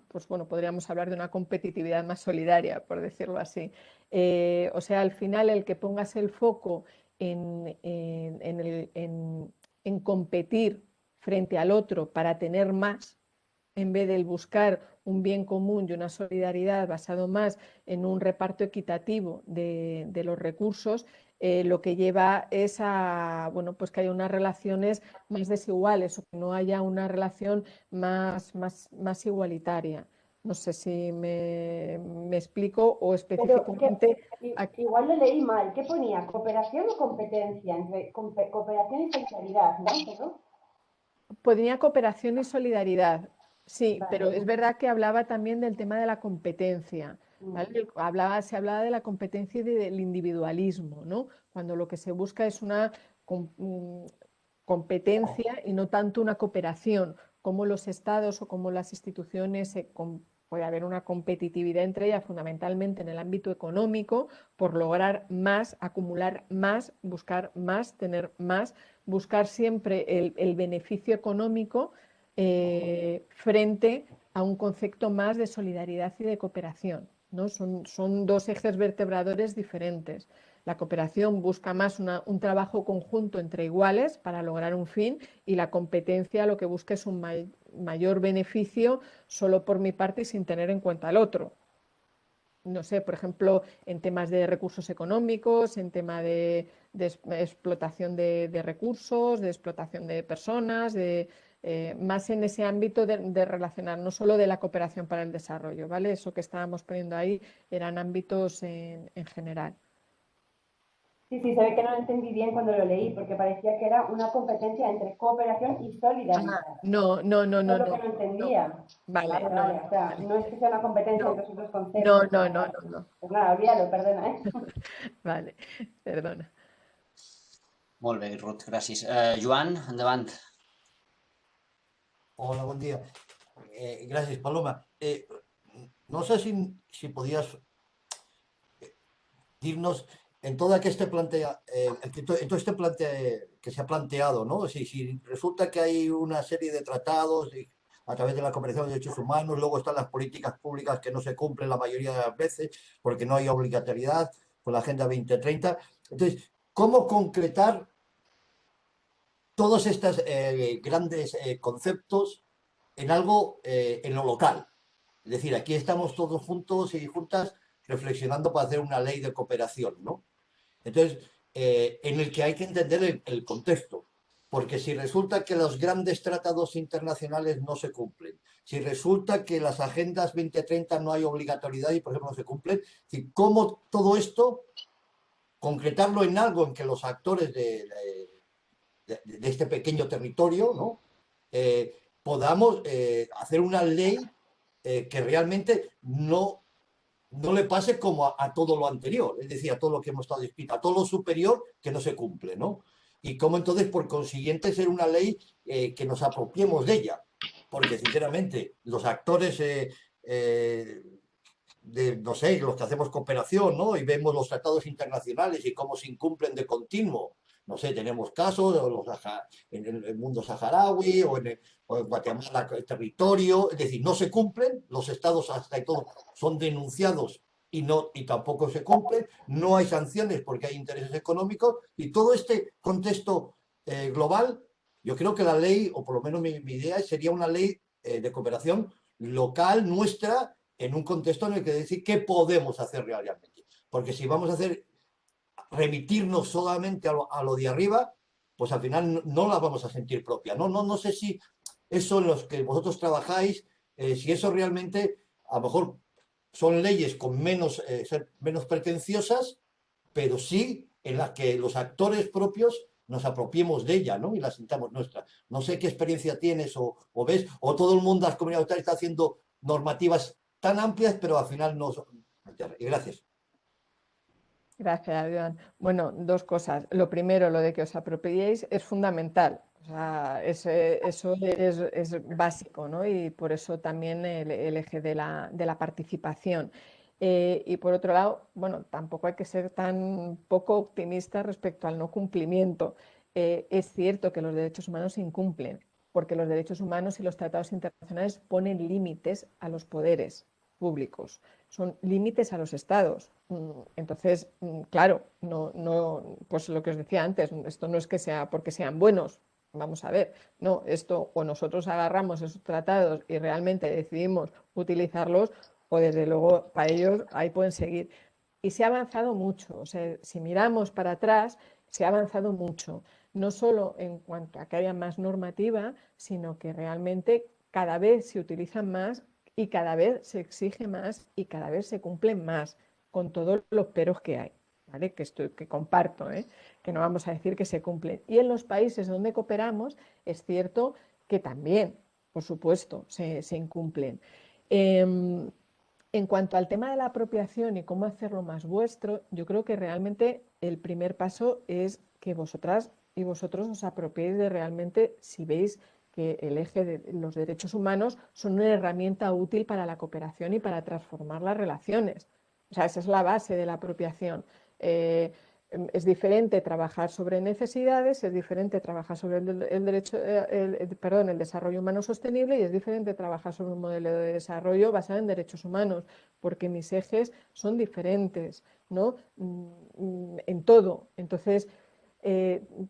pues bueno, podríamos hablar de una competitividad más solidaria, por decirlo así. O sea, al final el que pongas el foco en competir frente al otro para tener más, en vez de buscar un bien común y una solidaridad basado más en un reparto equitativo de los recursos, lo que lleva es a, bueno, pues que haya unas relaciones más desiguales o que no haya una relación más igualitaria. No sé si me explico o específicamente... Igual lo leí mal. ¿Qué ponía? ¿Cooperación o competencia? Entre cooperación y solidaridad, ¿no? ¿Pero? Ponía cooperación y solidaridad. Sí, pero es verdad que hablaba también del tema de la competencia, ¿vale? Se hablaba de la competencia y del individualismo, ¿no? Cuando lo que se busca es una competencia y no tanto una cooperación, como los estados o como las instituciones puede haber una competitividad entre ellas, fundamentalmente en el ámbito económico, por lograr más, acumular más, buscar más, tener más, buscar siempre el beneficio económico frente a un concepto más de solidaridad y de cooperación, ¿no? Son dos ejes vertebradores diferentes. La cooperación busca más un trabajo conjunto entre iguales para lograr un fin, y la competencia lo que busca es un mayor beneficio solo por mi parte y sin tener en cuenta al otro. No sé, por ejemplo, en temas de recursos económicos, en tema de explotación de recursos, de explotación de personas, más en ese ámbito de relacionar, no solo de la cooperación para el desarrollo, ¿vale? Eso que estábamos poniendo ahí eran ámbitos en general. Sí, se ve que no lo entendí bien cuando lo leí, porque parecía que era una competencia entre cooperación y solidaridad. No. Es lo que no entendía. No. Vale, o sea, no es que sea una competencia entre esos dos conceptos. No. Pues nada, olvídalo, perdona, ¿eh? Vale, perdona. Molt bé, Ruth, gràcies. Joan, endavant. Hola, buen día. Gracias, Paloma. No sé si podías dirnos en todo este que se ha planteado, ¿no? Si resulta que hay una serie de tratados a través de la Convención de Derechos Humanos, luego están las políticas públicas que no se cumplen la mayoría de las veces porque no hay obligatoriedad con la Agenda 2030. Entonces, ¿cómo concretar todos estos grandes conceptos en algo en lo local? Es decir, aquí estamos todos juntos y juntas reflexionando para hacer una ley de cooperación, ¿no? Entonces, en el que hay que entender el contexto, porque si resulta que los grandes tratados internacionales no se cumplen, si resulta que las agendas 2030 no hay obligatoriedad y, por ejemplo, no se cumplen, ¿cómo todo esto concretarlo en algo en que los actores de este pequeño territorio, ¿no? Podamos hacer una ley que realmente no le pase como a todo lo anterior, es decir, a todo lo que hemos estado discutiendo, a todo lo superior que no se cumple, ¿no? Y cómo entonces, por consiguiente, ser una ley que nos apropiemos de ella, porque sinceramente los actores no sé, los que hacemos cooperación, ¿no? Y vemos los tratados internacionales y cómo se incumplen de continuo. No sé, tenemos casos en el mundo saharaui o en Guatemala, el territorio, es decir, no se cumplen, los estados hasta y todo son denunciados y tampoco se cumplen, no hay sanciones porque hay intereses económicos, y todo este contexto global, yo creo que la ley, o por lo menos mi idea, sería una ley de cooperación local nuestra, en un contexto en el que decir qué podemos hacer realmente. Porque si vamos a remitirnos solamente a lo de arriba, pues al final no las vamos a sentir propias. No sé si eso en los que vosotros trabajáis, si eso realmente a lo mejor son leyes con ser menos pretenciosas, pero sí en las que los actores propios nos apropiemos de ella, ¿no? Y la sintamos nuestra. No sé qué experiencia tienes o ves, o todo el mundo, las comunidades autónomas, está haciendo normativas tan amplias, pero al final no son. Y gracias. Gracias, Joan. Bueno, dos cosas. Lo primero, lo de que os apropiéis es fundamental. O sea, eso es básico, ¿no? Y por eso también el eje de la participación. Y por otro lado, bueno, tampoco hay que ser tan poco optimista respecto al no cumplimiento. Es cierto que los derechos humanos se incumplen, porque los derechos humanos y los tratados internacionales ponen límites a los poderes públicos, son límites a los estados. Entonces, claro, pues lo que os decía antes, esto no es que sea porque sean buenos, vamos a ver, no, esto o nosotros agarramos esos tratados y realmente decidimos utilizarlos, o desde luego para ellos ahí pueden seguir. Y se ha avanzado mucho, o sea, si miramos para atrás, se ha avanzado mucho, no solo en cuanto a que haya más normativa, sino que realmente cada vez se utilizan más y cada vez se exige más y cada vez se cumplen más, con todos los peros que hay, ¿vale? Que comparto, que no vamos a decir que se cumplen. Y en los países donde cooperamos es cierto que también, por supuesto, se incumplen. En cuanto al tema de la apropiación y cómo hacerlo más vuestro, yo creo que realmente el primer paso es que vosotras y vosotros os apropiéis de realmente, si veis que el eje de los derechos humanos son una herramienta útil para la cooperación y para transformar las relaciones. O sea, esa es la base de la apropiación. Es diferente trabajar sobre necesidades, es diferente trabajar sobre el desarrollo humano sostenible, y es diferente trabajar sobre un modelo de desarrollo basado en derechos humanos, porque mis ejes son diferentes, ¿no? En todo. Entonces,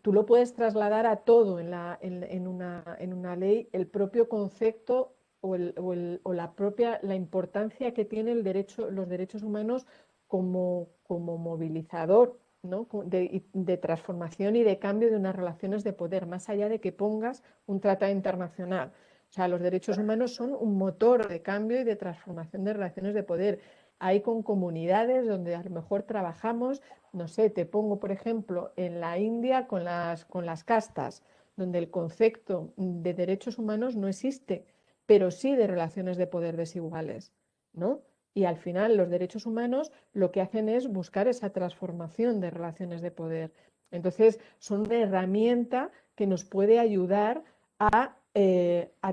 tú lo puedes trasladar a todo en una ley, el propio concepto o la importancia que tiene los derechos humanos como movilizador, ¿no? de transformación y de cambio de unas relaciones de poder, más allá de que pongas un tratado internacional. O sea, los derechos humanos son un motor de cambio y de transformación de relaciones de poder. Hay con comunidades donde a lo mejor trabajamos, no sé, te pongo por ejemplo en la India con las castas, donde el concepto de derechos humanos no existe, pero sí de relaciones de poder desiguales, ¿no? Y al final los derechos humanos lo que hacen es buscar esa transformación de relaciones de poder. Entonces son una herramienta que nos puede ayudar a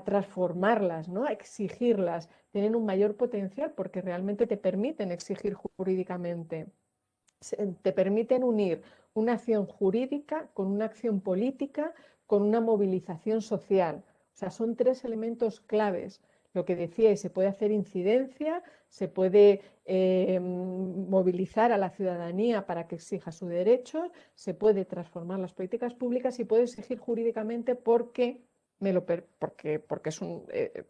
transformarlas, ¿no? A exigirlas. Tienen un mayor potencial porque realmente te permiten exigir jurídicamente. Te permiten unir una acción jurídica con una acción política, con una movilización social. O sea, son tres elementos claves. Lo que decíais, se puede hacer incidencia, se puede movilizar a la ciudadanía para que exija su derecho, se puede transformar las políticas públicas y puede exigir jurídicamente porque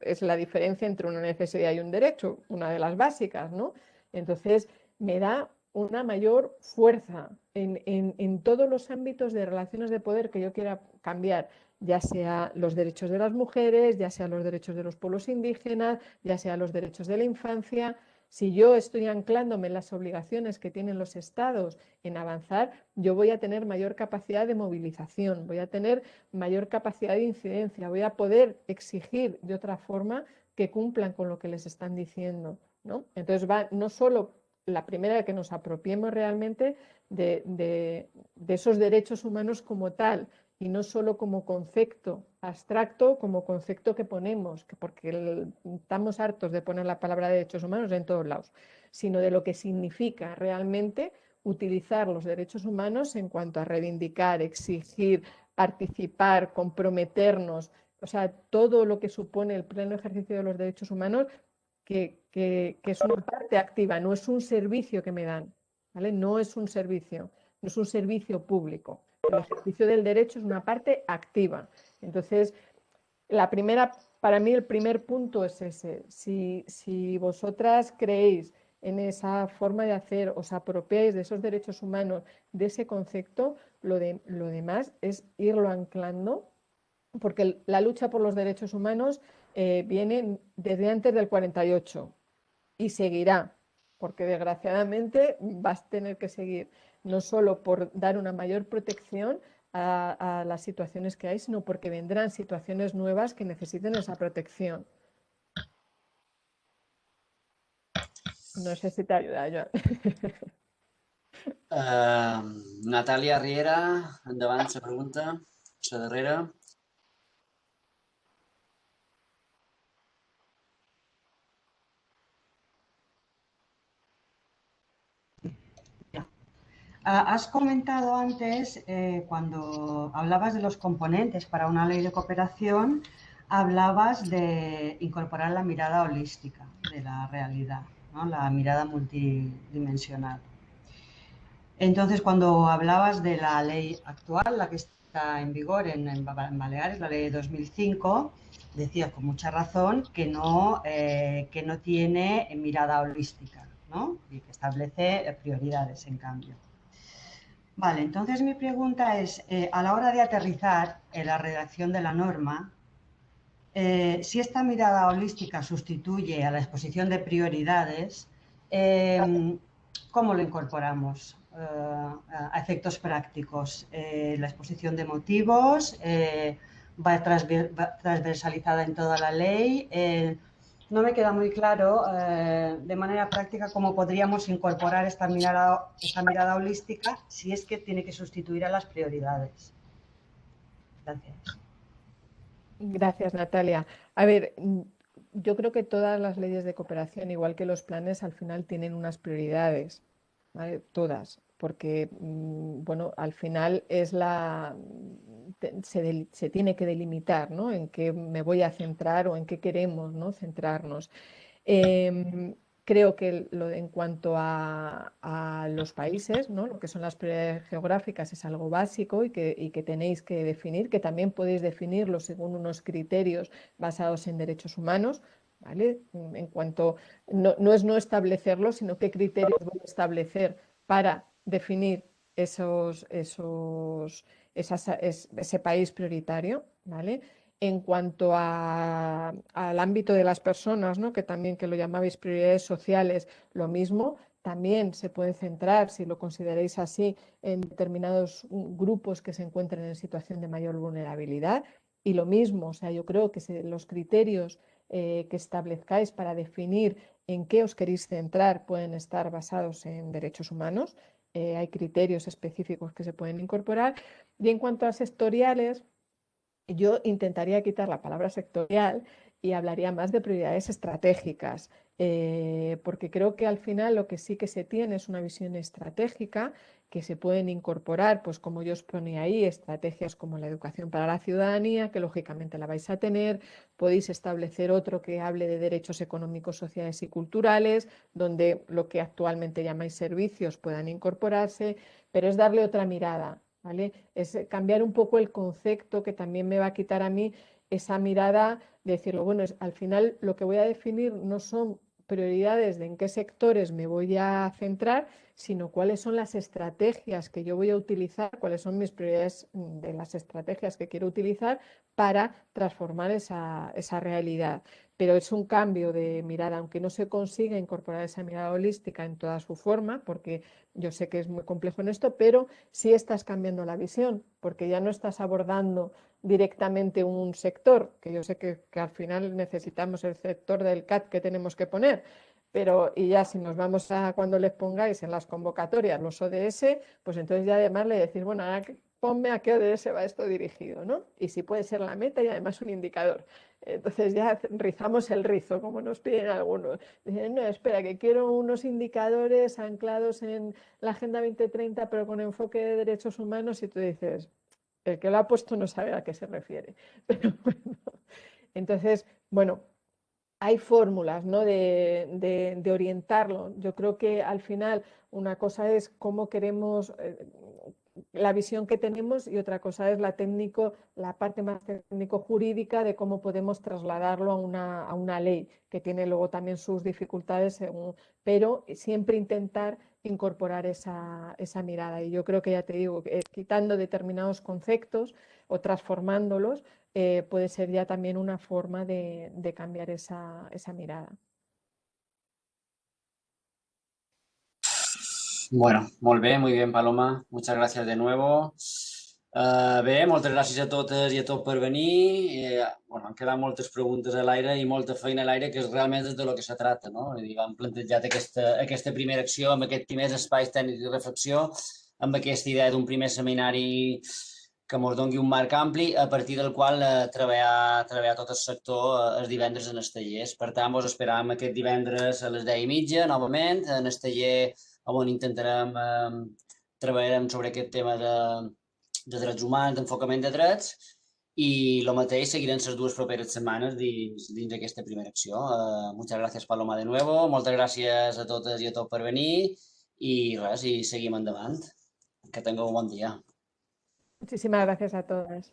es la diferencia entre una necesidad y un derecho, una de las básicas, ¿no? Entonces, me da una mayor fuerza en todos los ámbitos de relaciones de poder que yo quiera cambiar, ya sea los derechos de las mujeres, ya sea los derechos de los pueblos indígenas, ya sea los derechos de la infancia. Si yo estoy anclándome en las obligaciones que tienen los estados en avanzar, yo voy a tener mayor capacidad de movilización, voy a tener mayor capacidad de incidencia, voy a poder exigir de otra forma que cumplan con lo que les están diciendo, ¿no? Entonces va no solo la primera, que nos apropiemos realmente de esos derechos humanos como tal, y no solo como concepto abstracto, como concepto que ponemos, porque estamos hartos de poner la palabra derechos humanos en todos lados, sino de lo que significa realmente utilizar los derechos humanos en cuanto a reivindicar, exigir, participar, comprometernos, o sea, todo lo que supone el pleno ejercicio de los derechos humanos, que es una parte activa, no es un servicio que me dan, ¿vale? No es un servicio público. El ejercicio del derecho es una parte activa. Entonces, para mí el primer punto es ese. Si vosotras creéis en esa forma de hacer, os apropiáis de esos derechos humanos, de ese concepto, Lo demás es irlo anclando, porque la lucha por los derechos humanos viene desde antes del 48 y seguirá, porque desgraciadamente vas a tener que seguir, no solo por dar una mayor protección a las situaciones que hay, sino porque vendrán situaciones nuevas que necesiten esa protección. No sé si te ayuda, Joan. Natàlia Riera, endavant, la pregunta, la darrera. Has comentado antes, cuando hablabas de los componentes para una ley de cooperación, hablabas de incorporar la mirada holística de la realidad, ¿no? La mirada multidimensional. Entonces, cuando hablabas de la ley actual, la que está en vigor en Baleares, la ley de 2005, decías con mucha razón que no tiene mirada holística, ¿no? Y que establece prioridades, en cambio. Vale, entonces mi pregunta es, a la hora de aterrizar en la redacción de la norma, si esta mirada holística sustituye a la exposición de prioridades, ¿cómo lo incorporamos a efectos prácticos? La exposición de motivos va transversalizada en toda la ley. No me queda muy claro de manera práctica cómo podríamos incorporar esta mirada holística si es que tiene que sustituir a las prioridades. Gracias. Gracias, Natalia. A ver, yo creo que todas las leyes de cooperación, igual que los planes, al final tienen unas prioridades, ¿vale? Todas, porque, bueno, al final es se tiene que delimitar, ¿no? En qué me voy a centrar o en qué queremos, ¿no? Centrarnos. Creo que en cuanto a los países, ¿no? Lo que son las prioridades geográficas es algo básico y que tenéis que definir, que también podéis definirlo según unos criterios basados en derechos humanos, ¿vale? En cuanto, no es no establecerlo, sino qué criterios voy a establecer para definir ese país prioritario, ¿vale? En cuanto al ámbito de las personas, ¿no? Que también que lo llamabais prioridades sociales, lo mismo, también se puede centrar, si lo consideráis así, en determinados grupos que se encuentren en situación de mayor vulnerabilidad. Y lo mismo, o sea, yo creo que los criterios que establezcáis para definir en qué os queréis centrar pueden estar basados en derechos humanos. Hay criterios específicos que se pueden incorporar. Y en cuanto a sectoriales, yo intentaría quitar la palabra sectorial y hablaría más de prioridades estratégicas, porque creo que al final lo que sí que se tiene es una visión estratégica que se pueden incorporar, pues como yo os ponía ahí, estrategias como la educación para la ciudadanía, que lógicamente la vais a tener, podéis establecer otro que hable de derechos económicos, sociales y culturales, donde lo que actualmente llamáis servicios puedan incorporarse, pero es darle otra mirada, ¿vale? Es cambiar un poco el concepto que también me va a quitar a mí esa mirada de decirlo, bueno, al final lo que voy a definir no son prioridades de en qué sectores me voy a centrar, sino cuáles son las estrategias que yo voy a utilizar, cuáles son mis prioridades de las estrategias que quiero utilizar para transformar esa realidad. Pero es un cambio de mirada, aunque no se consiga incorporar esa mirada holística en toda su forma, porque yo sé que es muy complejo en esto, pero sí estás cambiando la visión, porque ya no estás abordando directamente un sector, que yo sé que al final necesitamos el sector del CAT que tenemos que poner, pero y ya si nos vamos a cuando les pongáis en las convocatorias los ODS, pues entonces ya además le decís, bueno, ahora ponme a qué ODS va esto dirigido, ¿no? Y si puede ser la meta y además un indicador. Entonces ya rizamos el rizo, como nos piden algunos. Dicen, no, espera, que quiero unos indicadores anclados en la Agenda 2030, pero con enfoque de derechos humanos, y tú dices, el que lo ha puesto no sabe a qué se refiere. Pero bueno, entonces, bueno, hay fórmulas, ¿no? de orientarlo. Yo creo que al final una cosa es cómo queremos la visión que tenemos y otra cosa es la parte más técnico-jurídica de cómo podemos trasladarlo a una ley, que tiene luego también sus dificultades, pero siempre intentar incorporar esa mirada. Y yo creo que, ya te digo, quitando determinados conceptos o transformándolos, puede ser ya también una forma de cambiar esa mirada. Bueno, molt bé, muy bien, Paloma. Muchas gracias de nuevo. Bé, moltes gràcies a totes i a tot per venir. Bueno, han quedat moltes preguntes a l'aire i molta feina a l'aire, que és realment de lo que se trata, no? Hem plantejat aquesta primera acció amb aquests primers espais tècnics de reflexió, amb aquesta idea d'un primer seminari que ens doni un marc ampli a partir del qual treballar tot el sector els divendres en els tallers. Per tant, vos esperam aquest divendres a les 10:30, novament, en el taller on intentarem treballarem sobre aquest tema de drets humans, d'enfocament de drets, i el mateix seguirem les dues properes setmanes dins aquesta primera acció. Muchas gracias, Paloma, de nuevo. Moltes gràcies a totes i a tots per venir i res, i seguim endavant. Que tingueu un bon dia. Muchísimas gracias a todas.